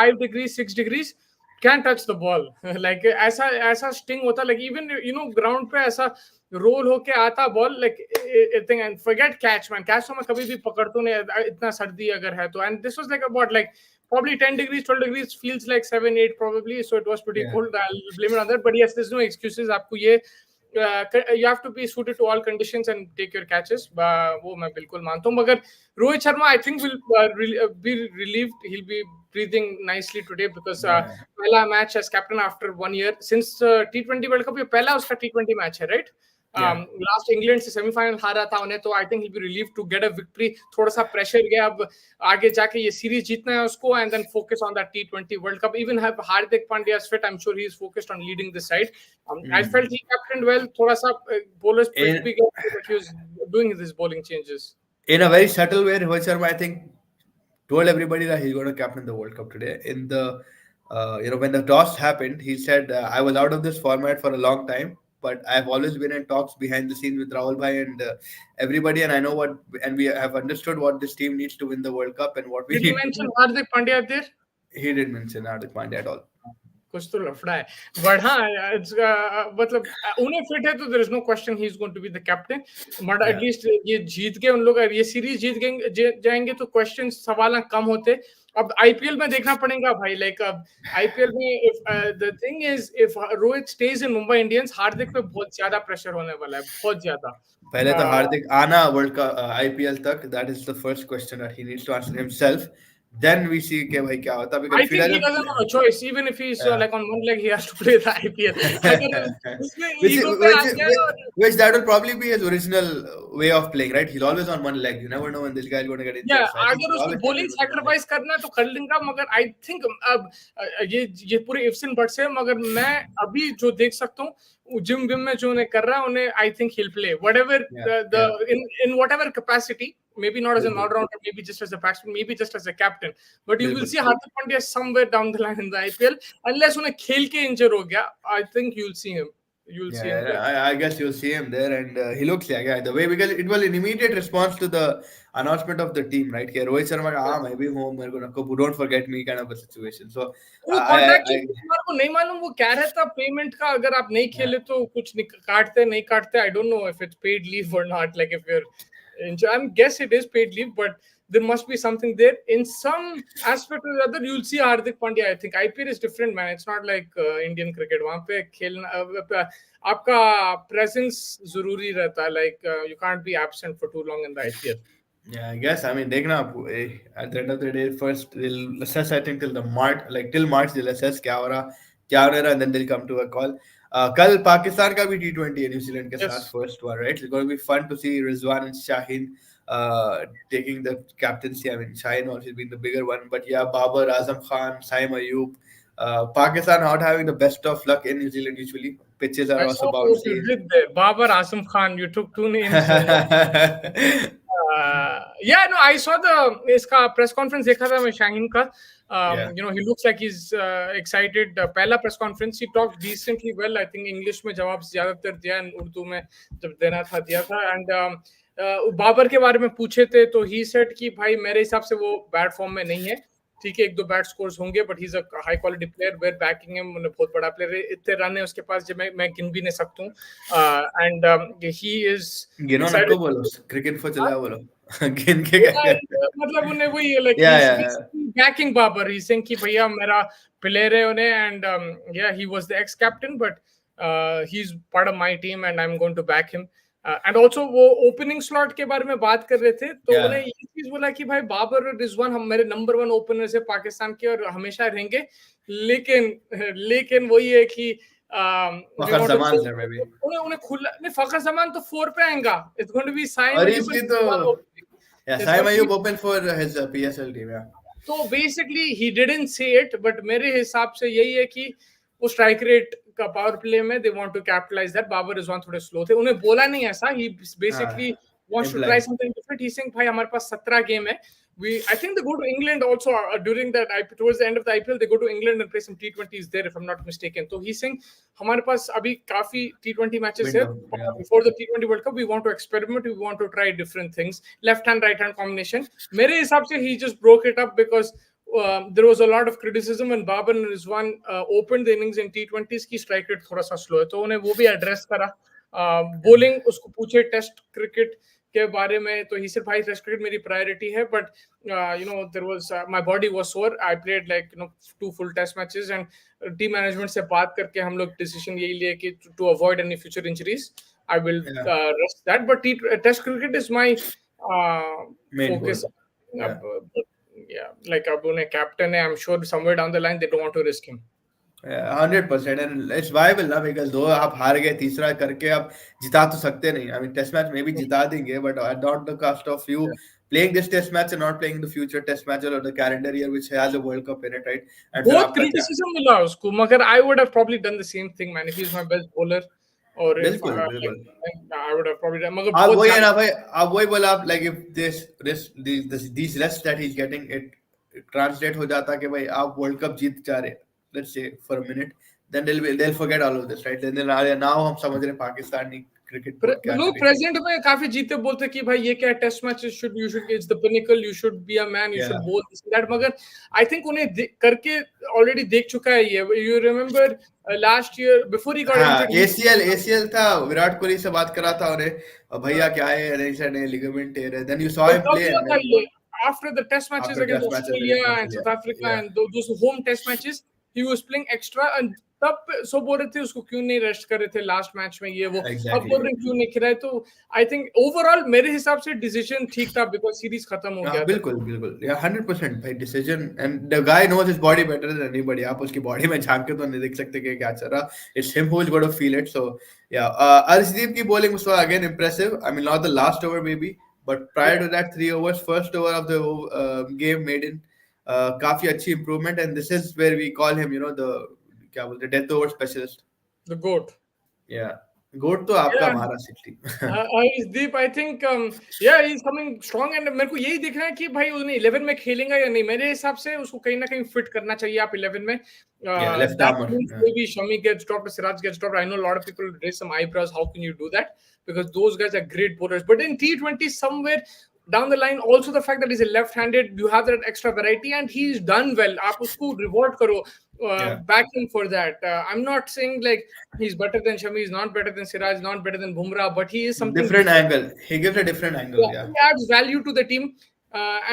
5 degrees, 6 degrees. Can't touch the ball. Like ऐसा sting होता, like even ground पे ऐसा roll होके आता ball, like and forget catch, man. Catch तो मैं कभी भी पकड़ता नहीं, इतना सर्दी अगर है तो. And this was like about like probably 10 degrees, 12 degrees, feels like 7, 8 probably. So it was pretty cold. I'll blame it on that. But yes, there's no excuses. आपको ये you have to be suited to all conditions and take your catches. वो मैं बिल्कुल मानता हूँ. मगर Rohit Sharma I think will be relieved. He'll be breathing nicely today because पहला match as captain after 1 year since T20 World Cup. ये पहला उसका T20 match है, right? लास्ट इंग्लैंड से सेमीफाइनल हारा था उन्हें, तो I think he'll be relieved to get a victory. थोड़ा सा प्रेशर गया, अब आगे जाके ये सीरीज जीतना है उसको, and then focus on that T20 World Cup. Even have Hardik Pandya's fit, I'm sure he's focused on leading this side. I felt he captained well. थोड़ा सा bowlers pick भी गया, but he was doing his bowling changes in a very subtle way. Rohit Sharma I think told everybody that he's going to captain the World Cup today. In the when the toss happened, he said I was out of this format for a long time. but I've always been in talks behind the scenes with Rahul Bhai and everybody, and I know what, and we have understood what this team needs to win the World Cup and what we Did you need to mention do. Hardik Pandya there? He didn't mention Hardik Pandya at all. कुछ तो लफड़ा है but हाँ मतलब उन्हें fit है तो there is no question he is going to be the captain but at least ये जीत के उन लोग ये सीरीज जीत जाएंगे तो क्वेश्चन सवाल कम होते अब आईपीएल में देखना पड़ेगा भाई लाइक अब आईपीएल में if the thing is if Rohit stays in Mumbai Indians Hardik पे बहुत ज्यादा प्रेशर होने वाला है बहुत ज्यादा पहले तो हार्दिक आना वर्ल्ड कप आईपीएल तक, that is the first question that he needs to answer himself. Then we see के भाई क्या होता है. I think he doesn't have a choice. Even if he's like on one leg, he has to play the IPL. Which that will probably be his original way of playing, right? He's always on one leg. You never know when this guy is going to get injured. Yeah, अगर उसको bowling sacrifice करना है तो कर लेगा, मगर I think अब ये पूरे ifs and buts है, मगर मैं अभी जो देख सकता हूँ जिम विम में जो उन्हें कर रहा है उन्हें I think he'll play whatever in whatever capacity. Maybe not as an all-rounder, maybe just as a batsman, maybe just as a captain. But you will see Hardik Pandya somewhere down the line in the IPL. Unless उन्हें खेल के injure हो गया, I think you'll see him. You'll see him there. I guess you'll see him there, and he looks like the way, because it was an immediate response to the announcement of the team, right? कि रोहित शर्मा का मैं भी हूँ, मेरे को रखो, don't forget me kind of a situation. So contract को नहीं मालूम वो क्या रहता पेमेंट का, अगर आप नहीं खेले तो कुछ काटते नहीं काटते. I don't know if it's paid leave or not. Like if you're I guess it is paid leave, but there must be something there. In some aspect or the other, you'll see Hardik Pandya. I think IPL is different, man. It's not like Indian cricket. वहाँ पे खेलना आपका presence जरूरी रहता है. Like you can't be absent for too long in the IPL. Yeah, I guess. I mean, देखना at the end of the day, first they'll assess. I think till March they'll assess क्या हो रहा, and then they'll come to a call. कल पाकिस्तान का भी T20 है New Zealand के साथ, first one, right? It's going to be fun to see Rizwan and Shaheen taking the captaincy. I mean, Shaheen also been the bigger one, but yeah, Babar, Azam Khan, Saim Ayub, Pakistan not having the best of luck in New Zealand usually. Pitches are also bouncy. Babar, Azam Khan, you took two names. Yeah, no, I saw इसका press conference देखा था मैं Shaheen का. You know, he looks like he's excited. पहला press conference he talked decently well. I think English में जवाब ज्यादातर दिया, and उर्दू में जब देना था दिया था. And बाबर के बारे में पूछे थे तो he said कि भाई मेरे हिसाब से वो bad form में नहीं है. ठीक है, एक दो बैट स्कोर्स होंगे, but he is a high quality player. We're backing him, बहुत बड़ा प्लेयर है. इतने रन है उसके पास जो मैं गिन भी नहीं सकता हूँ. एंड ही इज गिनो ना को बोलो, क्रिकेट फॉर चला बोलो गिन के क्या मतलब उन्हें वही like backing Babar. He saying कि भैया मेरा प्लेयर है उन्हें, and yeah he was the ex captain, but he is part of my team and I am going to back him. And also वो ओपनिंग स्लॉट के बारे में बात कर रहे थे तो उन्हें ये चीज बोला कि भाई बाबर और रिजवान हम मेरे नंबर 1 ओपनर है पाकिस्तान के और हमेशा रहेंगे. लेकिन वही है कि उन्हें खुला नहीं. फखर जमान तो 4 पे आएगा. It's going to be Saim Ayub open for his PSL team. तो basically he didn't say it, but मेरे हिसाब से यही है कि वो स्ट्राइक रेट का पावर प्ले में they want to capitalise that. Babar Rizwan थोड़े स्लो थे. उन्हें बोला नहीं ऐसा. He basically wants to try something different. He saying भाई हमारे पास 17 गेम है. I think they go to England also during that towards the end of the IPL they go to England and play some T20s there if I'm not mistaken. So he's saying हमारे पास अभी काफी T20 matches है. Before the T20 World Cup we want to experiment, we want to try different things. Left hand right hand combination. मेरे हिसाब से he just broke it up because there was a lot of criticism when Babar and Rizwan opened the innings in T20s की strike rate थोड़ा सा slow है. तो उन्हें वो भी address करा. Bowling उसको पूछे टेस्ट क्रिकेट के बारे में तो ही said भाई टेस्ट क्रिकेट मेरी प्रायोरिटी है, but you know there was my body was sore. I played like 2 full test matches and team management से बात करके हम लोग डिसीजन यही लिए कि to avoid any future injuries I will rest that. But test cricket is my focus. Like अब उन्हें कैप्टन है. I'm sure somewhere down the line they don't want to risk him. 100% and it's viable ना, because दो आप हार गए, तीसरा करके आप जिता तो सकते नहीं. I mean टेस्ट मैच में भी जिता देंगे, but at not the cost of you playing this test match and not playing the future test match or the calendar year which has a World Cup in it, right? And बहुत criticism मिला उसको, मगर I would have probably done the same thing, man. If he's my best bowler or if I would have probably done. मगर आप वही है ना भाई, आप वही बोला आप like if these rests that he's getting, it translate हो जाता कि भाई आप वर्ल्ड कप जीत जा रहे, let's say for a minute, then they'll forget all of this, right? Then now हम समझ रहे पाकिस्तानी क्रिकेट बोर्ड क्या लोग करेगी. प्रेजेंट में काफी जीते बोलते कि भाई ये क्या test matches should you should it's the pinnacle you should be a man you should Yeah. बोल दिस दैट मगर आई थिंक उन्हें करके ऑलरेडी देख चुका है ये you remember last year before he got हाँ, इंजर्ड ACL था. विराट कोहली से बात करा था उन्हें, भैया क्या है, नहीं सर नहीं, लिगामेंट टेयर है. Then you saw him तब play, हुआ and था then ये after the test matches after against test matches Australia against and Australia, South Africa yeah. and those home test matches he was playing extra and तब सो बोल रहे थे उसको क्यों नहीं रेस्ट कर रहे थे लास्ट मैच में ये वो अब Exactly. बोल रहे क्यों नहीं खिलाए तो आई थिंक ओवरऑल मेरे हिसाब से डिसीजन ठीक था बिकॉज सीरीज खत्म हो हाँ, गया था बिल्कुल बिल्कुल, या 100% भाई decision. And the guy knows his body better than anybody. आप उसकी बॉडी में झांक के तो नहीं देख सकते कि क्या चल रहा. It's him who is gonna feel it. So या अर्शदीप की bowling was again impressive. I mean, not the last over maybe, but prior to that 3 overs, first over of the game made in काफी अच्छी improvement, and this is where we call him, the क्या बोलते हैं, death over specialist. The गोट या गोट तो आपका Yeah. Maharashtra. Deep, I think, yeah, he's coming strong and मेरे को यही देखना है कि भाई उन्हें 11 में खेलेगा या नहीं. मेरे हिसाब से उसको कहीं ना कहीं फिट करना चाहिए आप 11 में. left That armer, means yeah. maybe Shami gets dropped, Siraj gets dropped. I know a lot of people raise some eyebrows. How can you do that? Because those guys are great bowlers. But in T20, somewhere down the line, also the fact that he's a left-handed, you have that extra variety, and he's done well. आप उसको reward करो, Yeah. back him for that. I'm not saying like he's better than Shami, he's not better than Siraj, not better than Bumrah, but he is something Different angle. He gives a different angle. Yeah. he adds value to the team.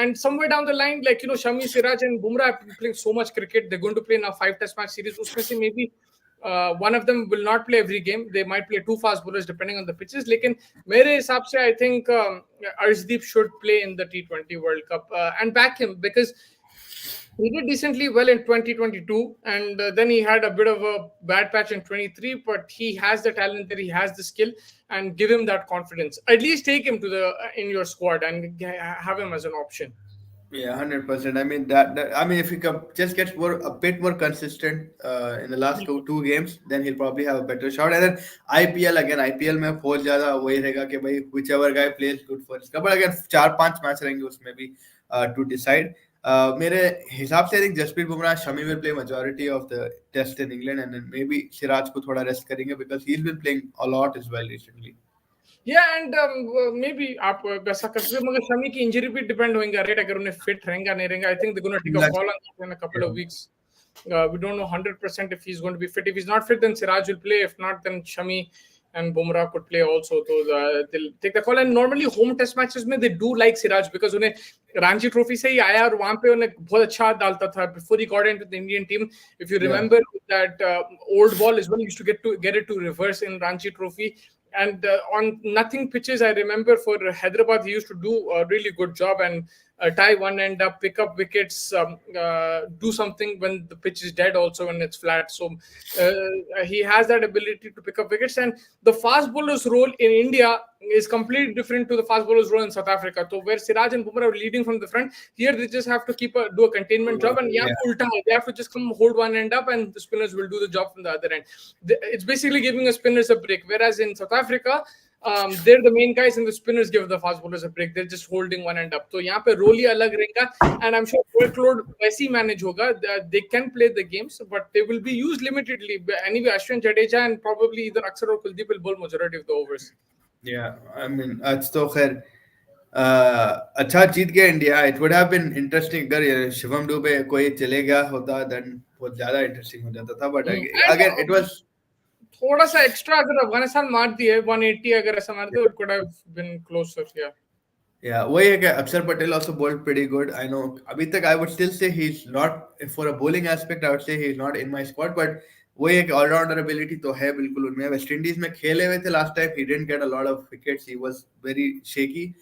And somewhere down the line, like Shami, Siraj, and Bumrah have been playing so much cricket. They're going to play now 5 Test match series. उसमें से maybe one of them will not play every game. They might play 2 fast bowlers depending on the pitches. लेकिन मेरे हिसाब से I think Arshdeep should play in the T20 World Cup and back him because he did decently well in 2022 and then he had a bit of a bad patch in 23, but he has the talent there, he has the skill, and give him that confidence. At least take him to the in your squad and have him as an option. Yeah, 100%. I mean I mean, if he just gets a bit more consistent in the last two games, then he'll probably have a better shot. And then IPL में बहुत ज़्यादा वही रहेगा कि भाई whichever guy plays good for इसका. But again 4-5 match रहेंगे उसमें भी to decide. मेरे हिसाब से I think Jasprit Bumrah, Shami will play majority of the test in England, and then maybe Siraj को थोड़ा rest करेंगे because he's been playing a lot as well recently. Yeah, and maybe आप वैसा कर सकते हैं मगर शमी की इंजरी भी डिपेंड होएगा राइट अगर उन्हें फिट रहेगा नहीं रहेगा. I think they're going to take a call on that in a couple of weeks. We don't know 100% if he's going to be fit. If he's not fit, then Siraj will play. If not, then Shami and Bumrah could play also. So they'll take the call. And normally home test matches में they do like Siraj because उन्हें Ranji trophy से ही आया और वहाँ पे उन्हें बहुत अच्छा डालता था before he got into the Indian team. If you remember that old ball as well, he used to get it to reverse in Ranji Trophy. And on nothing pitches, I remember for Hyderabad, he used to do a really good job and tie one end up, pick up wickets, do something when the pitch is dead also when it's flat. So he has that ability to pick up wickets. And the fast bowler's role in India is completely different to the fast bowler's role in South Africa. So where Siraj and Bumrah are leading from the front, here they just have to do a containment job. And they have to just come hold one end up and the spinners will do the job from the other end. It's basically giving the spinners a break. Whereas in South Africa, they're the main guys and the spinners give the fast bowlers a break. They're just holding one end up. So यहाँ पे role ही अलग रहेगा and I'm sure workload वैसे ही manage होगा. They can play the games, but they will be used limitedly. Anyway, Ashwin Jadeja and probably either Axar or Kuldeep will bowl majority of the overs. Yeah, I mean आज तो खैर अच्छा जीत गया India. It would have been interesting अगर शिवम डुबे कोई चले गया होता then बहुत ज़्यादा interesting हो जाता था. But again it was थोड़ा सा एक्स्ट्रा अगर अफगानिस्तान मार दिए 180 अगर ऐसा मार दे, it could have been closer. Yeah, वही है कि अक्षर Patel also bowled pretty good. I know अभी तक I would still say he's not, for a bowling aspect I would say he's not in my squad, but वही है कि all-rounder ability तो है बिल्कुल उनमें. वेस्ट इंडीज में खेले हुए थे last time, he didn't get a lot of wickets, he was very shaky,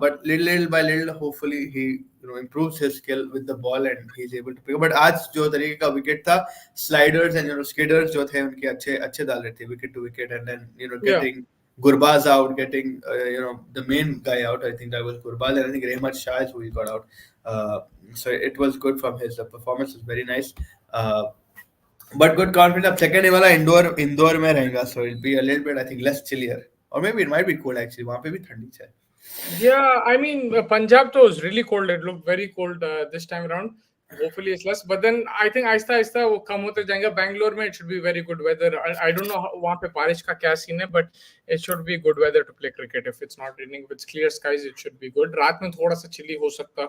but little by little hopefully he improves his skill with the ball and he's able to pick up. But आज जो तरीके का wicket था, sliders and skidders जो थे उनके अच्छे डाल रहे थे wicket to wicket, and then getting Gurbaz out, getting the main guy out. I think that was Gurbaz, and I think Rehmat Shah is who he got out. So it was good from his performance was very nice. But good confidence. अब second day वाला इंदौर में रहेगा, so it'll be a little bit I think less chillier, or maybe it might be cold actually. वहाँ पे भी ठंडी है. Yeah, I mean Punjab was really cold. It looked very cold this time around. Hopefully it's less, but then I think Aahista Aahista वो कम होते जाएंगे. Bangalore में it should be very good weather. I don't know वहाँ पे बारिश का क्या scene है, but it should be good weather to play cricket. If it's not raining, if it's clear skies, it should be good. रात में थोड़ा सा chilly हो सकता,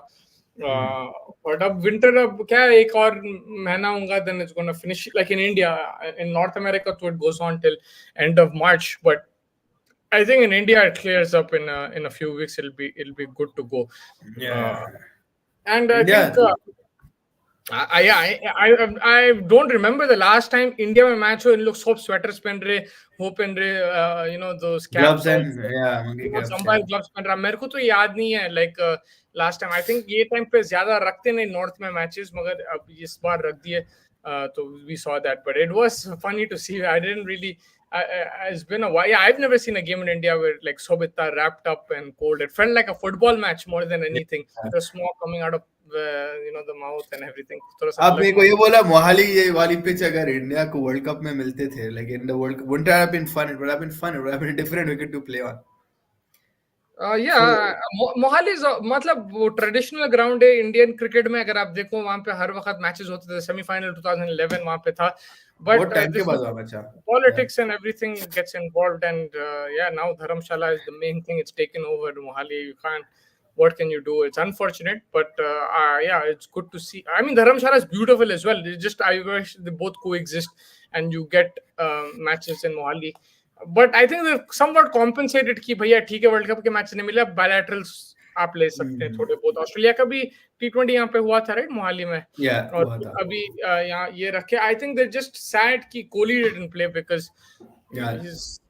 but अब winter अब क्या है, एक और महीना होगा, then it's gonna finish like in India. In North America, so it goes on till end of March, but I think in India it clears up in a few weeks. It'll be good to go. Yeah. And I India, think I don't remember the last time India में match हो इन लोग सब sweaters पहन रहे, वो पहन रहे, those gloves caps and also, yeah, monkey caps. Umpire gloves पहन रहा. मेरे को तो याद नहीं है like last time. I think ये टाइम पे ज्यादा रखते नहीं नॉर्थ में मैचेस, मगर अब इस बार रख दिए. So we saw that, but it was funny to see. I didn't really. It's been a while. Yeah, I've never seen a game in India where like so wrapped up and cold. It felt like a football match more than anything. The smoke coming out of the mouth and everything. थोड़ा सा आप मेरे को ये बोला मोहाली ये वाली pitch अगर इंडिया को वर्ल्ड कप में मिलते थे, like in the World Cup, wouldn't it have been fun? It would have been fun. It would have been a different wicket to play on. Mohali मतलब वो ट्रेडिशनल ग्राउंड है Indian cricket में. अगर आप देखो वहां पे हर वक्त मैचेस होते थे. सेमीफाइनल 2011 वहां पे था, बहुत बट टाइम के बाद हुआ match. politics and everything gets involved, and now Dharamshala is the main thing. It's taken over Mohali. You can't. What can you do? It's unfortunate, but it's good to see. I mean, Dharamshala is beautiful as well. It's just I wish they both coexist and you get matches in Mohali. But I think they've somewhat compensated कि भैया ठीक है world cup के match नहीं मिले, bilaterals आप ले सकते हैं थोड़े बहुत. ऑस्ट्रेलिया का भी T20 यहाँ पे हुआ था राइट मोहाली में, और अभी यहाँ ये रखे. I think they're just sad कि Kohli didn't play because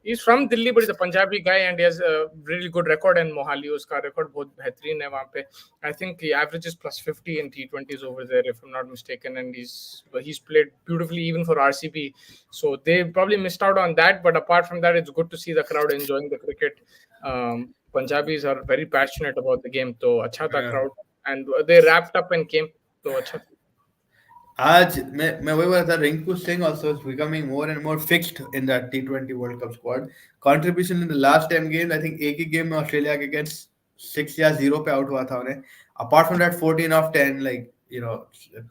he's from Delhi, but he's a Punjabi guy and he has a really good record in Mohali. उसका record बहुत बेहतरीन है वहाँ पे. I think he averages plus 50 in T20s over there, if I'm not mistaken, and he's played beautifully even for RCB. So they probably missed out on that, but apart from that, it's good to see the crowd enjoying the cricket. Punjabis are very passionate about the game, तो अच्छा था crowd, and they wrapped up and came, तो अच्छा. आज मैं वही बोला था, Rinku Singh also is becoming more and more fixed in that T20 World Cup squad. Contribution in the last 10 games, I think एक ही गेम में ऑस्ट्रेलिया के अगेंस्ट 6 या 0 पे आउट हुआ था उन्हें. Apart from that 14 of 10, like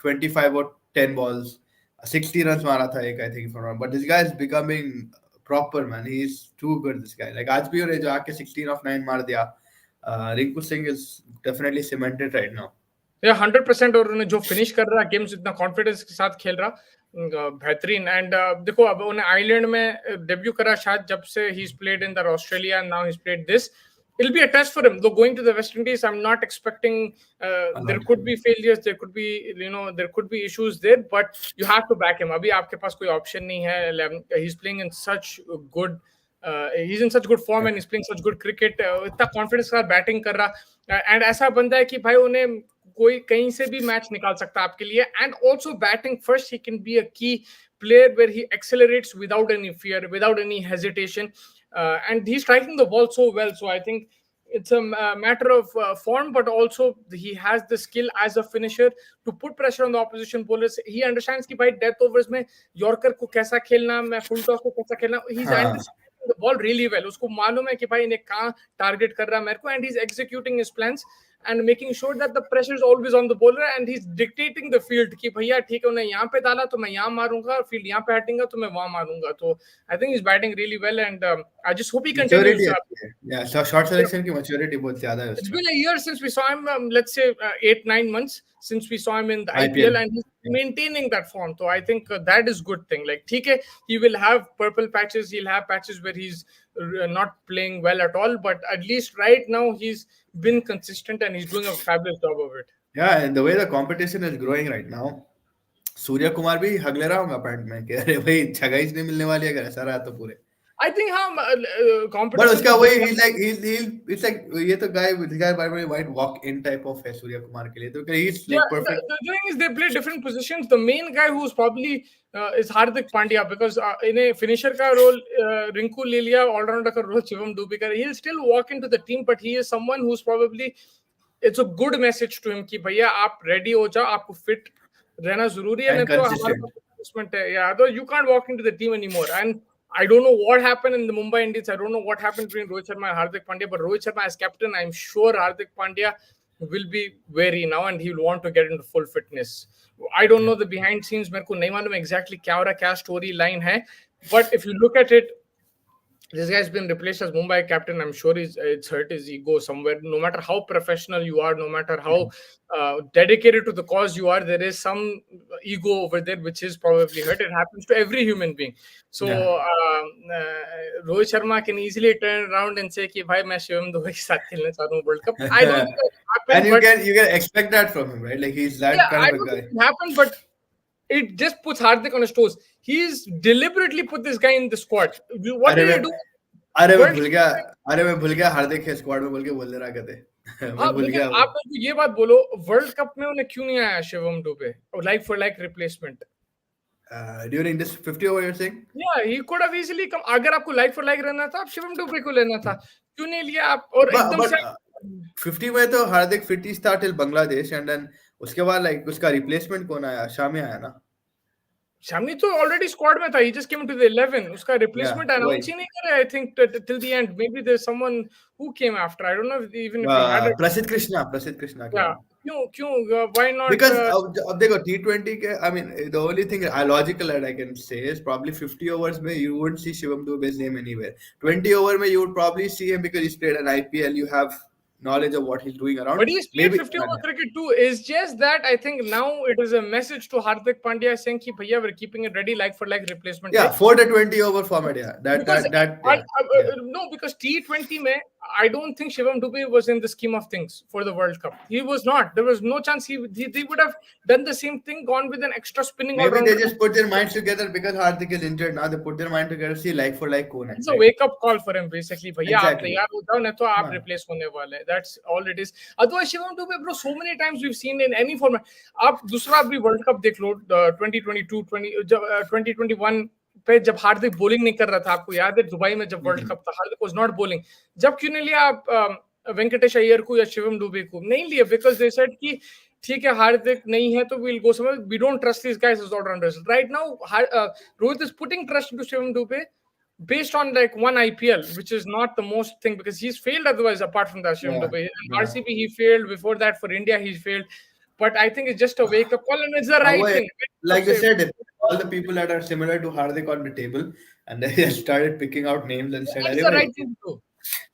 25 or 10 balls, 60 runs मारा था एक, I think, but this guy is becoming proper, man. He is too good, this guy. Like आज भी उन्हें जो आके 16 of 9 मार दिया. Rinku Singh is definitely cemented right now. 100%. और उन्हें जो फिनिश कर रहा है गेम्स इतना कॉन्फिडेंस के साथ खेल रहा, बेहतरीन. एंड देखो अब उन्हें आइलैंड में डेब्यू करा शायद जब से he's played in the Australia and now he's played this. It'll be a test for him. Though going to the West Indies, I'm not expecting. There could be failures. There could be there could be issues there, but you have to back him. अभी आपके पास कोई option नहीं है. He's playing in such good. He's in such good form and he's playing such good cricket. इतना confidence के साथ batting कर रहा, एंड ऐसा बंदा है कि भाई उन्हें कोई कहीं से भी मैच निकाल सकता है आपके लिए. And also batting first, he can be a की player where he accelerates without any fear, without any hesitation, and he's striking the ball so well. So I think it's a matter of form, but also he has the skill as a finisher to put pressure on the opposition bowlers. He understands कि भाई death overs में yorker को कैसा खेलना, मैं full toss को कैसा खेलना. He's anticipating the ball really well. उसको मालूम है कि भाई इन्हें कहाँ टारगेट कर रहा है मेरे को, and he's executing his plans and making sure that the pressure is always on the bowler, and he's dictating the field कि भैया ठीक है उन्हें यहाँ पे डाला तो मैं यहाँ मारूंगा, फील्ड यहाँ पे हटेगा तो मैं वहाँ मारूंगा. तो I think he's batting really well, and I just hope he continues. Yeah, so short selection की maturity बहुत ज़्यादा है. It's been a year since we saw him, let's say 8-9 months since we saw him in the IPL, and he's maintaining that form. So I think that is good thing. Like ठीक है, he will have purple patches, he'll have patches where he's not playing well at all, but at least right now he's been consistent and he's doing a fabulous job of it. Yeah, and the way the competition is growing right now, Surya Kumar भी हग ले रहा होगा pant में कि अरे भाई जगह ही नहीं मिलने वाली अगर ऐसा रहा तो पूरे. I think competition. But उसका वही it's like ये तो guy by white walk in type of है सूर्य कुमार के लिए, तो he's like perfect. The thing is they play different positions. The main guy who's probably is Hardik Pandya, because in a finisher का role Rinku ले लिया, all-rounder का role Shivam डूबे का. He'll still walk into the team, but he is someone who's probably, it's a good message to him कि भैया आप ready हो जाओ, आपको fit रहना जरूरी है, नहीं तो हमारे पास है. Yeah, though you can't walk into the team anymore. And I don't know what happened in the Mumbai Indians. I don't know what happened between Rohit Sharma and Hardik Pandya, but Rohit Sharma as captain, I'm sure Hardik Pandya will be wary now and he will want to get into full fitness. I don't know the behind scenes, मेरे को नहीं मालूम exactly क्या हो रहा है, क्या story line है, but if you look at it, this guy's been replaced as Mumbai captain. I'm sure it's hurt his ego somewhere. No matter how professional you are, no matter how dedicated to the cause you are, there is some ego over there which is probably hurt. It happens to every human being. So Rohit Sharma can easily turn around and say कि भाई मैं शिवम दुबे के साथ खेलना चाहता हूँ World Cup. I don't think it And happened, but you can expect that from him, right? Like he's that yeah, kind I of a don't guy. think it happened, but it just puts Hardik on his toes. He's deliberately put this guy in the squad. What did he do? अरे मैं World भूल गया हार्दिक है squad में बोल के बोल दे रहा कहते मैं भूल लेकिन गया आप मेरे को ये बात बोलो, वर्ल्ड कप में उन्हें क्यों नहीं आया शिवम दुबे और like for like replacement during this 50 over you are saying yeah he could have easily come. अगर आपको लाइक फॉर लाइक रहना था, आप शिवम दुबे को लेना था, क्यों नहीं लिया आप? और एकदम से 50 में तो हार्दिक फिट ही था टिल बांग्लादेश एंड देन उसके बाद लाइक उसका रिप्लेसमेंट कौन आया? शामी आया ना. शामी तो ऑलरेडी स्क्वाड में था. He just came to the 11. उसका रिप्लेसमेंट अनाउंस ही नहीं करे. I think till the end may be there is someone who came after. I don't know even if he had Prasidh Krishna क्यों व्हाई नॉट? Because अब देखो T20 के I mean the only thing illogical that I can say is probably 50 overs में you wouldn't see Shivam Dube's name anywhere. 20 over में you would probably see him because he's played an IPL. You have knowledge of what he's doing around. But he's played 50 over cricket too. It's just that I think now it is a message to Hardik Pandya saying कि भैया we're keeping it ready like for like replacement. Yeah, for the 20 over format. Yeah, no, because T20 में I don't think Shivam Dube was in the scheme of things for the World Cup. He was not. There was no chance he would have done the same thing, gone with an extra spinning. Maybe they just put their minds together because Hardik is injured now. They put their mind together, see like for like कौन है. It's a wake up call for him basically. भैया आप तैयार हो जाओ नहीं तो आप replace होने वाले हैं. That's all it is. Otherwise Shivam Dube, bro, so many times we've seen in any format. आप दूसरा भी World Cup देख लो 2022, 2021 पे जब हार्दिक बॉलिंग नहीं कर रहा था, आपको याद है दुबई में जब वर्ल्ड कप था, हार्दिक वाज नॉट बॉलिंग. जब क्यों नहीं लिया आप वेंकटेश अय्यर को या शिवम दुबे को? नहीं लिया बिकॉज दे सेड कि ठीक है हार्दिक नहीं है तो we'll go somewhere. We don't trust these guys as all-rounders. Right now Rohit is putting trust into Shivam Dube based on like one IPL, which is not the most thing because he's failed otherwise apart from that. Shivam Dube, RCB he failed, before that for India he failed. But I think it's just a wake-up call and it's the right thing. Like you said, all the people that are similar to Hardik on the table, and they started picking out names and said, "That's the right thing to do."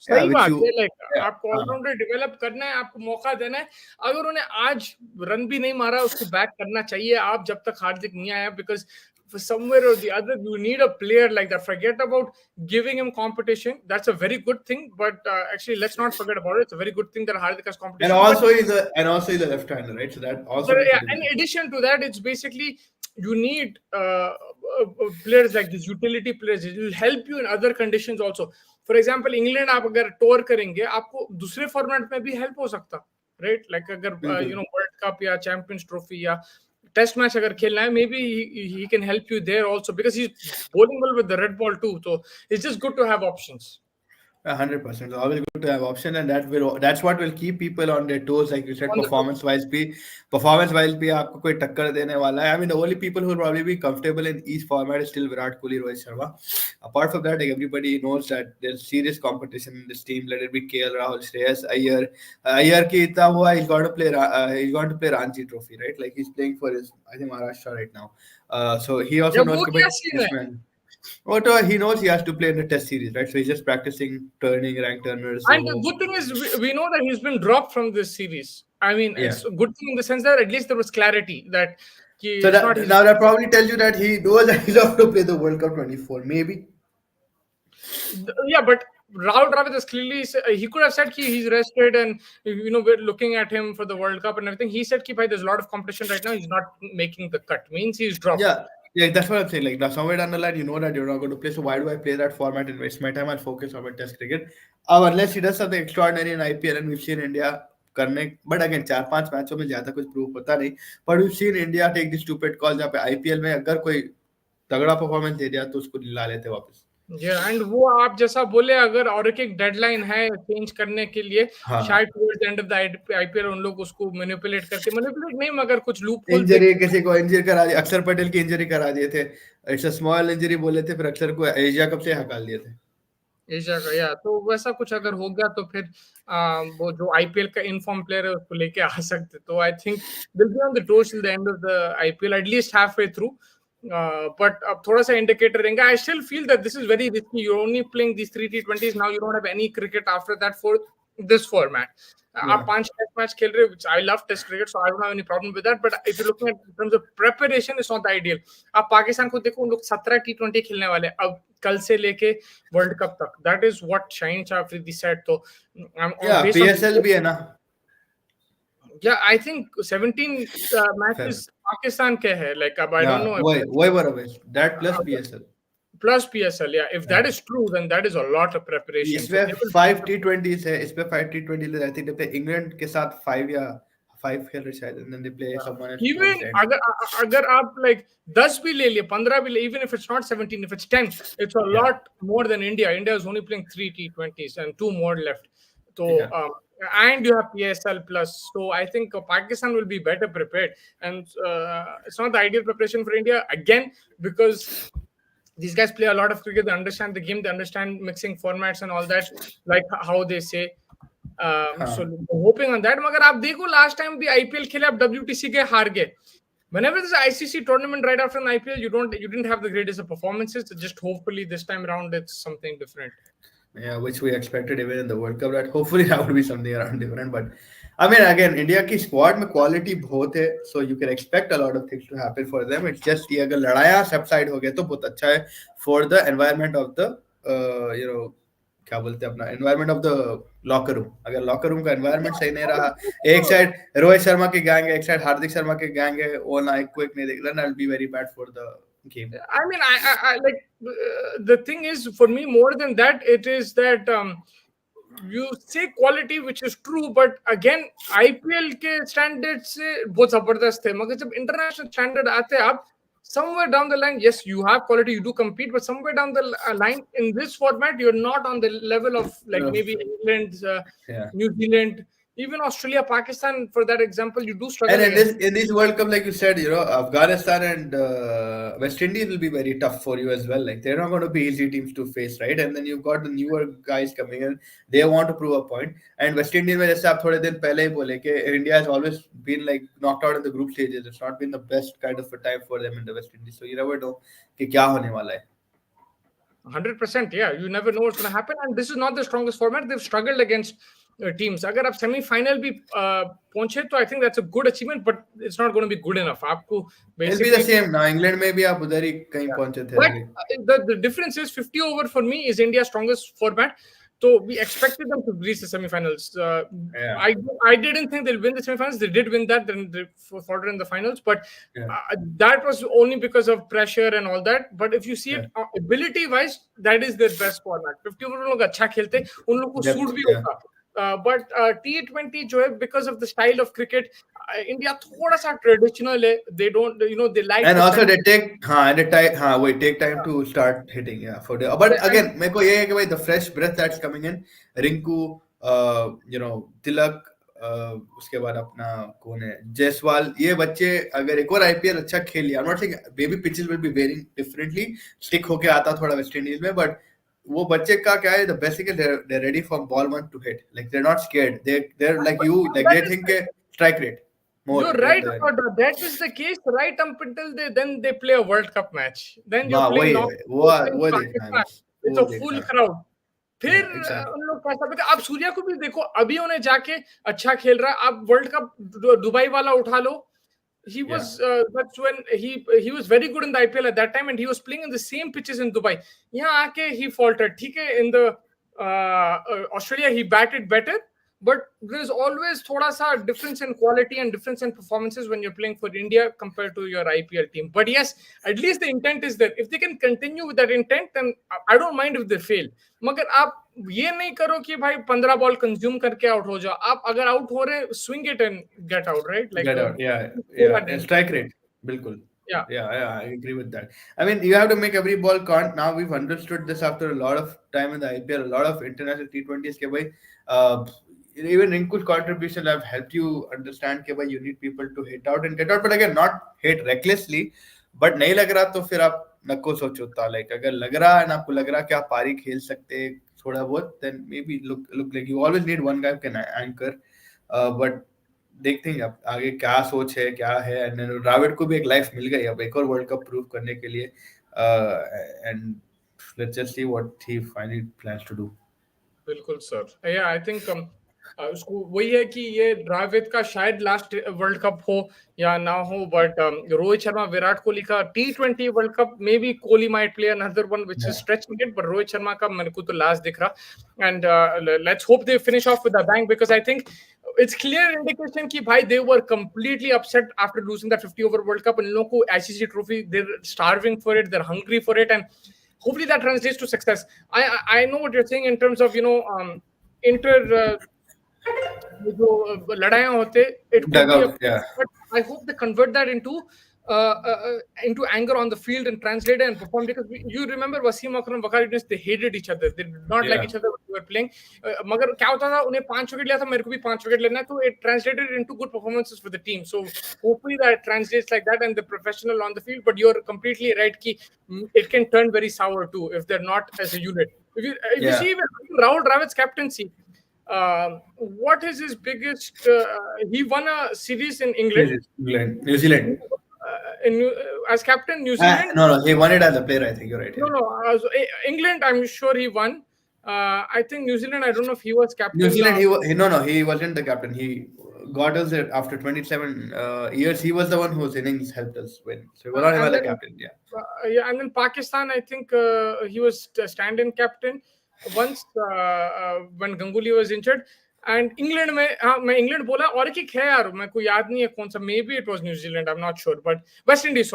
सही बात है. Like आपको allrounder develop करना है, आपको मौका देना है. अगर उन्हें आज रन भी नहीं मारा, उसको बैक करना चाहिए आप जब तक हार्दिक नहीं आया, because for somewhere or the other you need a player like that. Forget about giving him competition. That's a very good thing, but actually let's not forget about it. It's a very good thing that Hardik has competition. And also he's a left-hander, right? So that also. In addition to that, it's basically you need players like this, utility players. It will help you in other conditions also. For example, England आप अगर tour करेंगे, आपको दूसरे format में भी help हो सकता, right? Like अगर वर्ल्ड कप या चैंपियंस ट्रॉफी या टेस्ट मैच अगर खेलना है, maybe he can help you there also because he's bowling well with the red ball too. So it's just good to have options. 100%. It's always good to have option, and that's what will keep people on their toes, like you said. Performance wise भी आपको कोई टक्कर देने वाला है. I mean, the only people who will probably be comfortable in each format is still Virat Kohli, Rohit Sharma. Apart from that, like, everybody knows that there's serious competition in this team. Let it be KL Rahul, Shreyas Iyer की इतना हुआ, he's going to play Ranji Trophy, right? Like he's playing for his, I think, Maharashtra right now. So he also knows he knows he has to play in the test series, right? So he's just practicing turning, rank turners. And the good thing is we know that he's been dropped from this series. I mean, it's a good thing in the sense that at least there was clarity that. So that probably tells you that he knows that he's off to play the World Cup 24, maybe. Yeah, but Rahul Dravid has clearly said, he could have said he's rested and we're looking at him for the World Cup and everything. He said there's a lot of competition right now. He's not making the cut. Means he's dropped. Yeah, that's what I'm saying. Like, now somewhere down the line, you know that you're not going to play. So why do I play that format and waste my time? I'll focus on my test cricket. Unless he does something extraordinary in IPL, and we've seen India करने, but again 4-5 मैचों में ज्यादा कुछ prove होता नहीं. But we've seen India take the stupid call जहाँ पे IPL में अगर कोई तगड़ा परफॉर्मेंस दे दिया तो उसको ला लेते वापस. एंड वो आप जैसा बोले, अगर और एक डेडलाइन है चेंज करने के लिए, शायद towards the end of the IPL उन लोग उसको मैनिपुलेट नहीं, मगर कुछ लूप इंजरी, किसी को इंजरी करा दी. अक्षर पटेल की इंजरी करा दिए थे. इट्स अ स्मॉल इंजरी बोले थे, फिर अक्षर को एशिया कप से हटा दिए थे. एशिया का, या तो वैसा कुछ अगर हो गया तो फिर वो जो आईपीएल का इनफॉर्म प्लेयर है उसको लेके आ सकते, तो I think will be on the torch till the end of the IPL, at least half way through. But अब थोड़ा सा इंडिकेटर रहेंगे. I still feel that this is very risky. You only playing these 3 T20s now, you don't have any cricket after that for this format. आप Yeah. 5 test match खेल रहे हो. I love test cricket, so I don't have any problem with that, but if you looking at in terms of preparation, it's not the ideal. आप पाकिस्तान को देखो, उन लोग 17 T20 खेलने वाले हैं अब कल से लेके वर्ल्ड कप तक. That is what Shaheen Shah Afridi said. तो Yeah, बेस्ड ऑन, PSL भी है ना. या I think 17 Fair. Matches Pakistan के हैं. लाइक अब आई डोंट Yeah, नो वही बराबर. That plus PSL. Plus PSL. या if that Yeah. Is true then that is a lot of preparation. So इसमें दे विल 5 T20s है. इसमें 5 T20 ले जाती है. इंग्लैंड के साथ 5 खेल रहे शायद, and then they play someone else towards even the end. अगर आप लाइक 10 भी ले लिए, 15 भी ले, even if it's not 17, if it's 10, it's a Yeah. Lot more than India. India is only playing 3 T20s and 2 more left. So Yeah. and you have PSL plus, so I think Pakistan will be better prepared, and it's not the ideal preparation for India again, because these guys play a lot of cricket, they understand the game, they understand mixing formats and all that, like how they say. So hoping on that. मगर आप देखो last time भी IPL खेले, आप WTC के हार गए. Whenever there's an ICC tournament right after an IPL, you didn't have the greatest of performances. So just hopefully this time around it's something different. Yeah, which we expected even in the World Cup. That hopefully that would be something around different. But I mean, again, India की squad में quality बहुत है, so you can expect a lot of things to happen for them. It's just कि अगर लड़ाया subside हो गया तो बहुत अच्छा है for the environment of the क्या बोलते हैं अपना environment of the locker room. अगर locker room का environment सही नहीं रहा, एक side रोहित शर्मा की gang है, एक side हार्दिक शर्मा की gang है, वो ना एक को एक नहीं देख रहा, that'll be very bad for the game. I mean, I like the thing is, for me, more than that, it is that you say quality, which is true, but again, IPL के standards से बहुत जबरदस्त है. मगर जब international standard आते हैं, आप somewhere down the line, yes, you have quality, you do compete, but somewhere down the line in this format, you're not on the level of like maybe England, Yeah. New Zealand, even Australia, Pakistan. For that example, you do struggle. And against. in this World Cup, like you said, Afghanistan and West Indies will be very tough for you as well. Like they're not going to be easy teams to face, right? And then you've got the newer guys coming in. They want to prove a point. And West Indies, में जैसे आप थोड़े दिन पहले ही बोले कि India has always been like knocked out in the group stages. It's not been the best kind of a time for them in the West Indies. So you never know कि क्या होने वाला है. 100%, yeah. You never know what's going to happen, and this is not the strongest format. They've struggled against teams. अगर आप semi-final भी पहुंचे तो I think that's a good achievement, but it's not going to be good enough. आपको It'll be the same now. England में भी आप उधर ही कहीं पहुंचे थे. But the difference is 50 over for me is India's strongest format. So we expected them to reach the semi-finals. Yeah. I didn't think they'll win the semi-finals. They did win that, then they faltered in the finals. But Yeah. that was only because of pressure and all that. But if you see it ability-wise, that is their best format. 50 over उन लोग अच्छा खेलते हैं, उन लोग को Depth, suit भी yeah. होता. But T20 जो है, because of the style of cricket, India थोड़ा सा traditional है. They don't, they like. And also they take take time to start hitting. Yeah, for the. But again, मेरे को ये है कि भाई the fresh breath that's coming in, Rinku, Tilak, उसके बाद अपना कौन है, जायसवाल, ये बच्चे अगर एक और IPL अच्छा खेल लिया, I'm not saying maybe pitches will be varying differently, stick होके आता थोड़ा वेस्ट इंडीज में, but वो बच्चे का क्या है, the basic they're ready from ball one to hit, like they're not scared, they're like you, like they think strike rate more. You're right about that. That is the case right up until they play a World Cup match. Then you're playing वो देखना है, it's a full crowd. फिर उन लोग कैसा पता. आप सूर्या को भी देखो, अभी उन्हें जाके अच्छा खेल रहा है. आप वर्ल्ड कप दुबई वाला उठा लो. He was that's when he was very good in the IPL at that time, and he was playing in the same pitches in Dubai. यहाँ आके he faltered. ठीक है, in the Australia he batted better, but there is always thoda sa difference in quality and difference in performances when you're playing for India compared to your IPL team. But yes, at least the intent is there. If they can continue with that intent, then I don't mind if they fail. मगर आप ये नहीं करो कि भाई 15 ball consume करके out हो जाओ. आप अगर आउट हो रहे, swing it and get out, right? Like get out, yeah. Strike rate, बिल्कुल. Yeah, I agree with that. I mean, you have to make every ball count. Now we've understood this after a lot of time in the IPL, a lot of international T20s के भाई, even Rinku's contribution have helped you understand कि भाई you need people to hit out and get out, but again not hit recklessly. But नहीं लग रहा तो फिर आप नको सोचो था, लाइक अगर लग रहा है ना, आपको लग रहा है कि आप पारी खेल सकते हैं थोड़ा बहुत, then may be look like you always need one guy can anchor, but देखते हैं अब आगे क्या सोच है क्या है। एंड द्रविड़ को भी एक लाइफ मिल गई अब एक और वर्ल्ड कप प्रूव करने के लिए, and let's just see what he finally plans to do. बिल्कुल सर, या आई थिंक उसको वही है कि ये द्रविड़ का शायद लास्ट वर्ल्ड कप हो या ना हो, बट रोहित शर्मा विराट कोहली का T20 world cup, may be Kohli might play another one which is stretching it, but Rohit Sharma का मेरे को तो लास्ट दिख रहा। And let's hope they finish off with a bang, because I think it's clear indication कि भाई they were completely upset after losing that 50 over World Cup. इन लोगों को ICC trophy, they're starving for it, they're hungry for it, and hopefully that translates to success. I know what you're saying in terms of inter जो लड़ाइयाँ होते, it could be but I hope they convert that into anger on the field and translate it and perform, because you remember Wasim Akram, Waqar Younis, they hated each other, they did not like each other when they were playing, मगर क्या होता था, उन्हें 5 wicket लिया था, मेरे को भी 5 विकेट लेना है, तो it translated into good performances for the team. So hopefully that translates like that and the professional on the field. But you're completely right कि it can turn very sour too if they're not as a unit. If you see even Rahul Dravid's captaincy, what is his biggest? He won a series in England. New Zealand. As captain, New Zealand. No, he won it as a player. I think you're right. No. So, England, I'm sure he won. I think New Zealand, I don't know if he was captain. New Zealand, he wasn't the captain. He got us there after 27 years. He was the one whose innings helped us win. So he was not even the captain. Yeah, and then Pakistan, I think he was stand-in captain once when Ganguly was injured. And England मैं England बोला, और एक है यार, मेरे को याद नहीं है कौन सा, maybe it was New Zealand, I'm not sure, but West Indies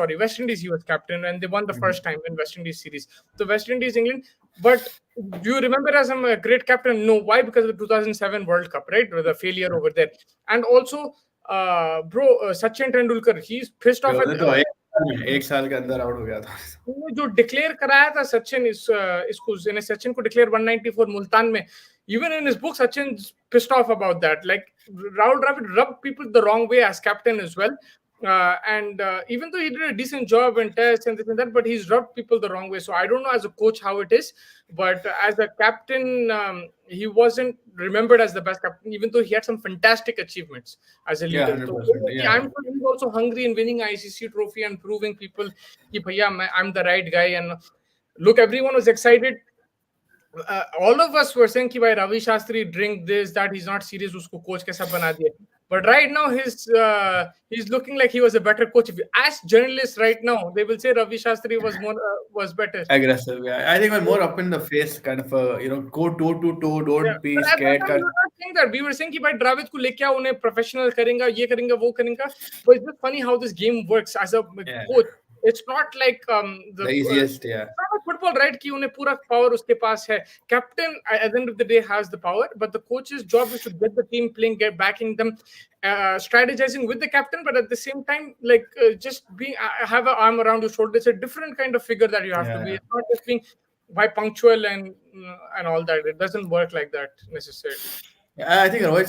he was captain and they won the first time in West Indies series. So West Indies, England. But do you remember as a great captain? No. Why? Because of the 2007 World Cup, right? The failure over there. And also Sachin Tendulkar, he's pissed off at एक साल के अंदर out हो गया था, जो declare कराया था सचिन इसको सचिन को डिक्लेयर 194 मुल्तान में. Even in his book, Sachin's pissed off about that. Like Rahul Dravid rubbed people the wrong way as captain as well. And even though he did a decent job in tests and this and that, but he's rubbed people the wrong way. So I don't know as a coach how it is, but as a captain, he wasn't remembered as the best captain, even though he had some fantastic achievements as a leader. So I'm sure he's also hungry in winning ICC trophy and proving people that, bhaiya, I'm the right guy. And look, everyone was excited. All of us were saying कि भाई Ravi Shastri drink this, that, he's not serious, उसको coach कैसा बना दिया. But right now he's looking like he was a better coach. If you ask journalists right now, they will say Ravi Shastri was better. Aggressive, yeah. I think we're more up in the face, kind of go toe to toe, don't be scared. We were not saying that. We were saying कि भाई Dravid को लेके आओ, उन्हें professional करेंगा, ये करेंगा, वो करेंगा. But it's just funny how this game works as a coach. It's not like the easiest, It's not football, right? कि उन्हें पूरा power उसके पास है. Captain at the end of the day has the power, but the coach's job is to get the team playing, backing them, strategizing with the captain, but at the same time, like just being have an arm around your shoulder. It's a different kind of figure that you have to be. It's not just being punctual and all that. It doesn't work like that necessarily. I think Ravi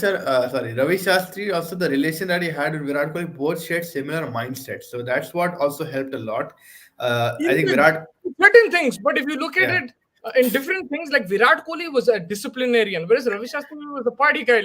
Shastri, also the relation that he had with Virat Kohli, both shared similar mindsets. So that's what also helped a lot. I think Virat... Certain things, but if you look at it in different things, like Virat Kohli was a disciplinarian, whereas Ravi Shastri was a party guy.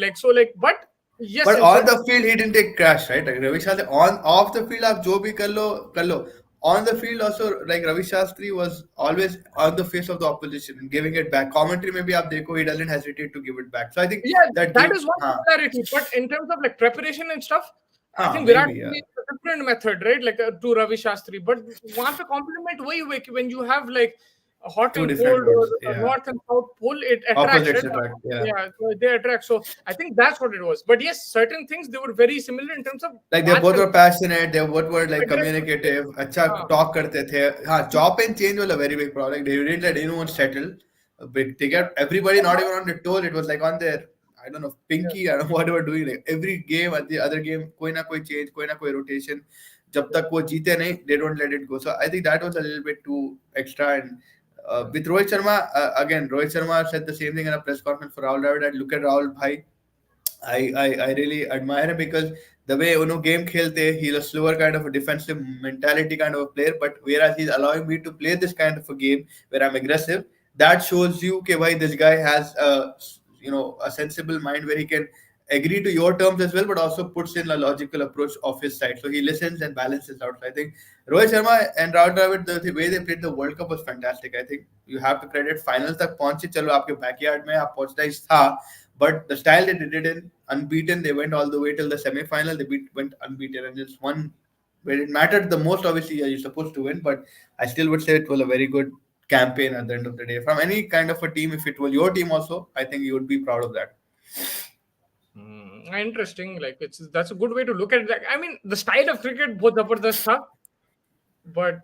But yes. But on the field, he didn't take crash, right? Like Ravi Shastri, off the field, आप जो भी कर लो. On the field also, like Ravi Shastri was always on the face of the opposition, giving it back. Commentary maybe आप देखो, he doesn't hesitate to give it back. So I think that is one similarity. But in terms of like preparation and stuff, I think Virat Kohli is a different method, right? Like to Ravi Shastri. But वहाँ पे compliment वही हुए कि when you have like a hot and cold or north and south pole, it attracts. So they attract. So I think that's what it was. But yes, certain things they were very similar in terms of like they both were passionate. They both were like communicative. अच्छा talk करते थे. हाँ, chop and change was a very big problem. They didn't let anyone settle. But they got everybody not even on the toe. It was like on their, I don't know, pinky or whatever doing. Like every game at the other game, कोई ना कोई change, कोई ना कोई rotation. जब तक वो जीते नहीं, they don't let it go. So I think that was a little bit too extra. And with Rohit Sharma, again, Rohit Sharma said the same thing in a press conference for Rahul Dravid. And look at Rahul Bhai. I really admire him because the way Uno game khelte, he's a slower kind of a defensive mentality kind of a player. But whereas he's allowing me to play this kind of a game where I'm aggressive, that shows you okay, why this guy has a a sensible mind where he can agree to your terms as well, but also puts in a logical approach of his side. So he listens and balances out. So I think Rohit Sharma and Rahul Dravid, the way they played the World Cup was fantastic. I think you have to credit finals तक पहुंचे चलो आपके backyard में आप पहुंचना ही था, but the style that they did it in, unbeaten, they went all the way till the semi-final. Went unbeaten and just won where it mattered the most. Obviously, you're supposed to win, but I still would say it was a very good campaign at the end of the day. From any kind of a team, if it was your team also, I think you would be proud of that. Interesting. Like that's a good way to look at it. Like, I mean, the style of cricket both zabardast tha, but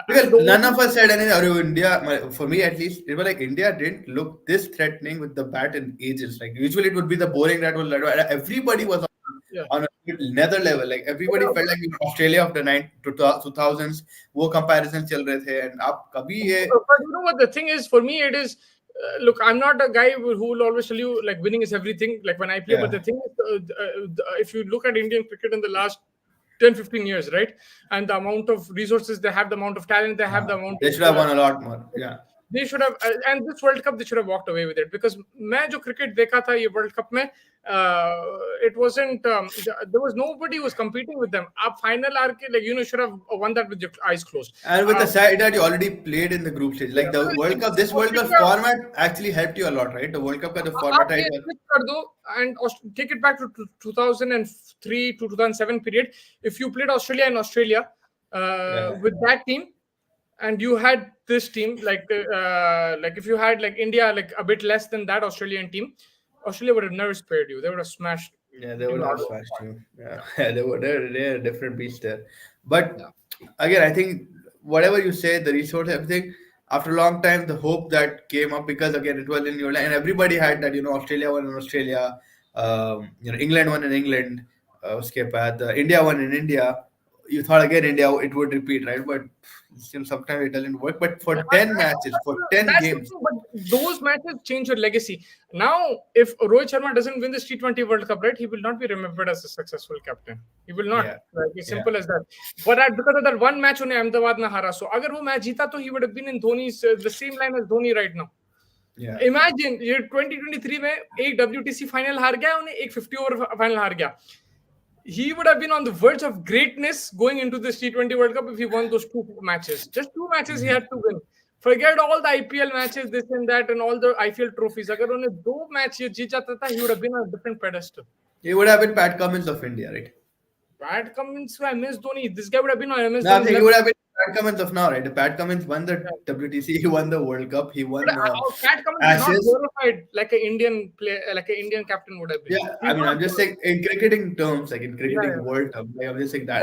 because none of us said anything. Or India, for me at least, it was like India didn't look this threatening with the bat in ages. Like usually it would be the bowling that was everybody was on another level. Like everybody felt like Australia of the 2000s. वो comparisons चल रहे थे, and अब कभी ये. But you know what the thing is for me? It is. Look, I'm not a guy who will always tell you like winning is everything. Like when I play, but the thing is, if you look at Indian cricket in the last 10-15 years, right, and the amount of resources they have, the amount of talent they have, the amount they should have won a lot more. Yeah, they should have, and this World Cup they should have walked away with it, because मैं जो cricket देखा था ये World Cup में, it wasn't there was nobody who was competing with them. आप final आके like should have won that with your eyes closed. And with the side that you already played in the group stage, like the World Cup, this World Cup format actually helped you a lot, right? The World Cup का the format आप ये switch कर दो and take it back to 2003 to 2007 period. If you played Australia in Australia with that team, and you had this team like if you had like India like a bit less than that Australian team, Australia would have never spared you. They would have smashed. Yeah, they would have smashed you. Yeah, they're a different beast there. But again, I think whatever you say, the resource, everything. After a long time, the hope that came up, because again it was in your line, and everybody had that. Australia won in Australia. England won in England. Uske baad, India won in India. You thought again India it would repeat, right? But sometimes it doesn't work. But for 10 matches, for 10 games, but those matches change your legacy. Now, if Rohit Sharma doesn't win this T20 World Cup, right, he will not be remembered as a successful captain. He will not. It's simple as that. But because of that one match, उन्हें Ahmedabad में हारा. So, अगर वो match जीता, तो he would have been in Dhoni's the same line as Dhoni right now. Yeah. Imagine ये 2023 में एक WTC final हार गया, उन्हें एक 50 over final हार गया. He would have been on the verge of greatness going into this T20 World Cup if he won those 2 matches. Just 2 matches he had to win. Forget all the IPL matches, this and that, and all the IPL trophies. Agar unhe 2 matches jeet jata tha, he would have been on a different pedestal. He would have been Pat Cummins of India, right? Pat Cummins, MS Dhoni. This guy would have been on MS Dhoni. I think he would have been Pat Cummins of now, right? Pat Cummins won the WTC, he won the World Cup, he won Pat Cummins is not glorified like an Indian player, like an Indian captain would have been. Yeah, I mean, I'm just saying in cricketing terms, like in cricketing world terms, like I'm just saying that.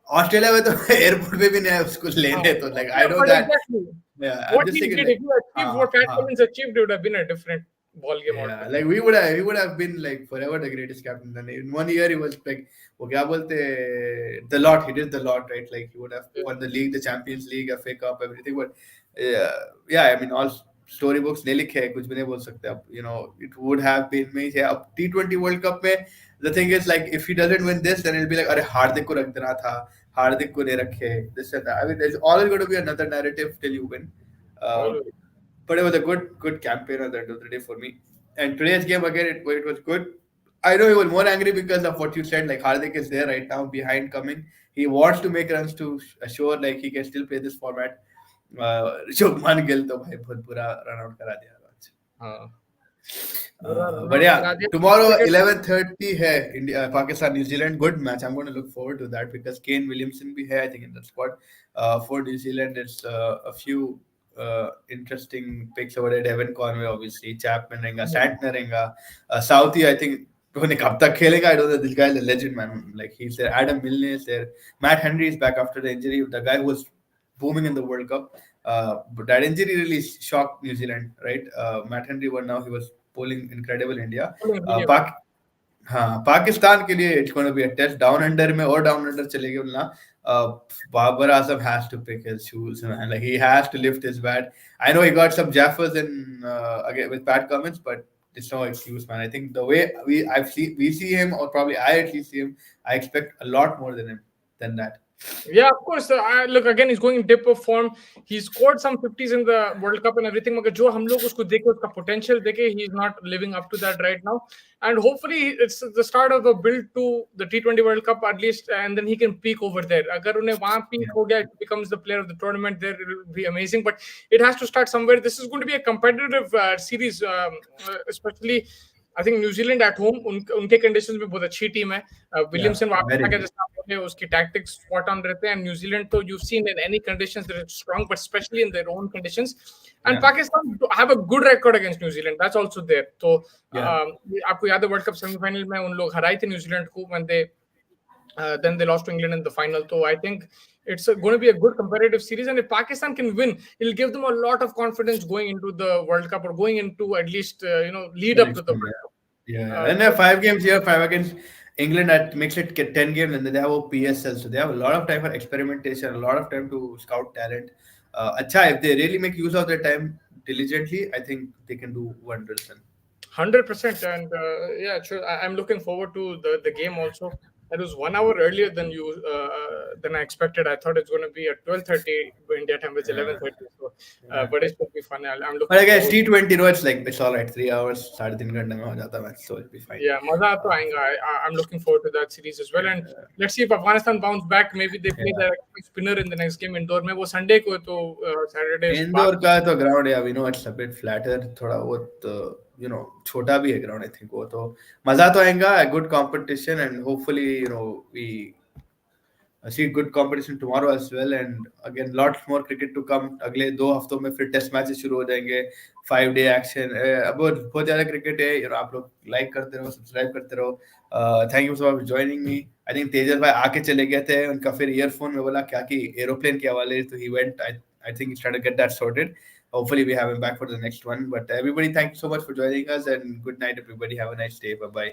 Australia में तो airport पे भी नहीं उसको लेने तो like I know that. Exactly. Yeah, what he did, if he achieved what Pat Cummins achieved, it would have been a different ball game. Yeah, like we would have been like forever the greatest captain. And in 1 year he was like, वो क्या बोलते the lot. He did the lot, right? Like he would have won the league, the Champions League, FA Cup, everything. But yeah, I mean all storybooks नहीं लिखे हैं, कुछ भी नहीं बोल सकते अब. It would have been me. अब T20 World Cup में the thing is like if he doesn't win this, then it'll be like अरे हार्दिक को रख देना था, हार्दिक को नहीं रखे, this and that. I mean, there's always going to be another narrative till you win. But it was a good campaign at the end of the day for me. And today's game again, it was good. I know he was more angry because of what you said. Like Hardik is there right now behind coming. He wants to make runs to assure like he can still play this format. Shubman Gill तो भाई बहुत बुरा run out करा दिया आज. But yeah, tomorrow 11:30 है India, Pakistan, New Zealand. Good match. I'm going to look forward to that because Kane Williamson भी है I think in the squad. For New Zealand, it's a few interesting picks over there. Devon Conway, obviously, Chapman रहेगा, Santner रहेगा, Southee. I think उन्हें कब तक खेलेगा? I don't know. This guy is a legend, man. Like he's there. Adam Milne is there. Matt Henry is back after the injury. The guy who was booming in the World Cup. But that injury really shocked New Zealand, right? Matt Henry now he was bowling incredible India. Pakistan के लिए it's going to be a test. Down under में और down under चलेंगे बोलना. Babar Azam has to pick his shoes, man. Like he has to lift his bat. I know he got some jaffers in again with Pat Cummins, but it's no excuse, man. I think the way we see him, or probably I at least see him, I expect a lot more than that. Yeah, of course. Look, again, he's going in dip of form. He scored some 50s in the World Cup and everything. मगर जो हम लोग उसको देखे, उसका potential देखे, he's not living up to that right now. And hopefully, it's the start of a build to the T20 World Cup at least, and then he can peak over there. अगर उन्हें वहाँ peak Yeah. हो गया, he becomes the player of the tournament. There, it will be amazing. But it has to start somewhere. This is going to be a competitive series, especially. I think New Zealand at home, उनके conditions में बहुत अच्छी team है. Williamson Yeah, वापस very आ गया, good. जैसे आप बोले, उसकी tactics spot on रहते हैं. And New Zealand, तो you've seen in any conditions they're strong, but especially in their own conditions. And Yeah. Pakistan have a good record against New Zealand. That's also there. तो Yeah. आपको याद है World Cup semi-final में उन लोग हराए थे New Zealand को when they then they lost to England in the final. So I think it's going to be a good competitive series, and if Pakistan can win, it'll give them a lot of confidence going into the World Cup, or going into at least lead The up to next the one, World yeah. Cup. Yeah. And there are 5 games here, 5 against England. That makes it get 10 games, and then they have a PSL, so they have a lot of time for experimentation, a lot of time to scout talent. Acha, if they really make use of their time diligently, I think they can do wonders. And 100%, and yeah, sure. I'm looking forward to the game also. It was 1 hour earlier than I expected. I thought it's going to be at 12:30 India time. It's 11:30. So, but it's going to be fun. I'm But looking I guess forward. T20, it's like it's all right. 3 hours, 3.5 घंटे में हो जाता है, so it'll be fine. Yeah, मजा तो आएगा. I'm looking forward to that series as well. And let's see if Afghanistan bounce back. Maybe they play Yeah. their spinner in the next game Indore में. वो Sunday को है, तो Saturday Indore का तो ग्राउंड है, we know it's a bit flatter, थोड़ा बहुत छोटा भी है ग्राउंड. I think वो तो मजा तो आएगा. A good competition, and hopefully we see good competition tomorrow as well. And again, lots more cricket to come. अगले 2 हफ्तों में फिर टेस्ट मैचेस शुरू हो जाएंगे. 5 day action. अब बहुत ज्यादा क्रिकेट है. आप लोग लाइक करते रहो, सब्सक्राइब करते रहो. Thank you for joining me. I think Tejas भाई आके चले गए थे. उनका फिर ईयरफोन में बोला क्या कि एरोप्लेन की आवाज है, तो he went. I think he's trying to get that sorted. Hopefully we have him back for the next one. But everybody, thank you so much for joining us, and good night everybody. Have a nice day. Bye bye.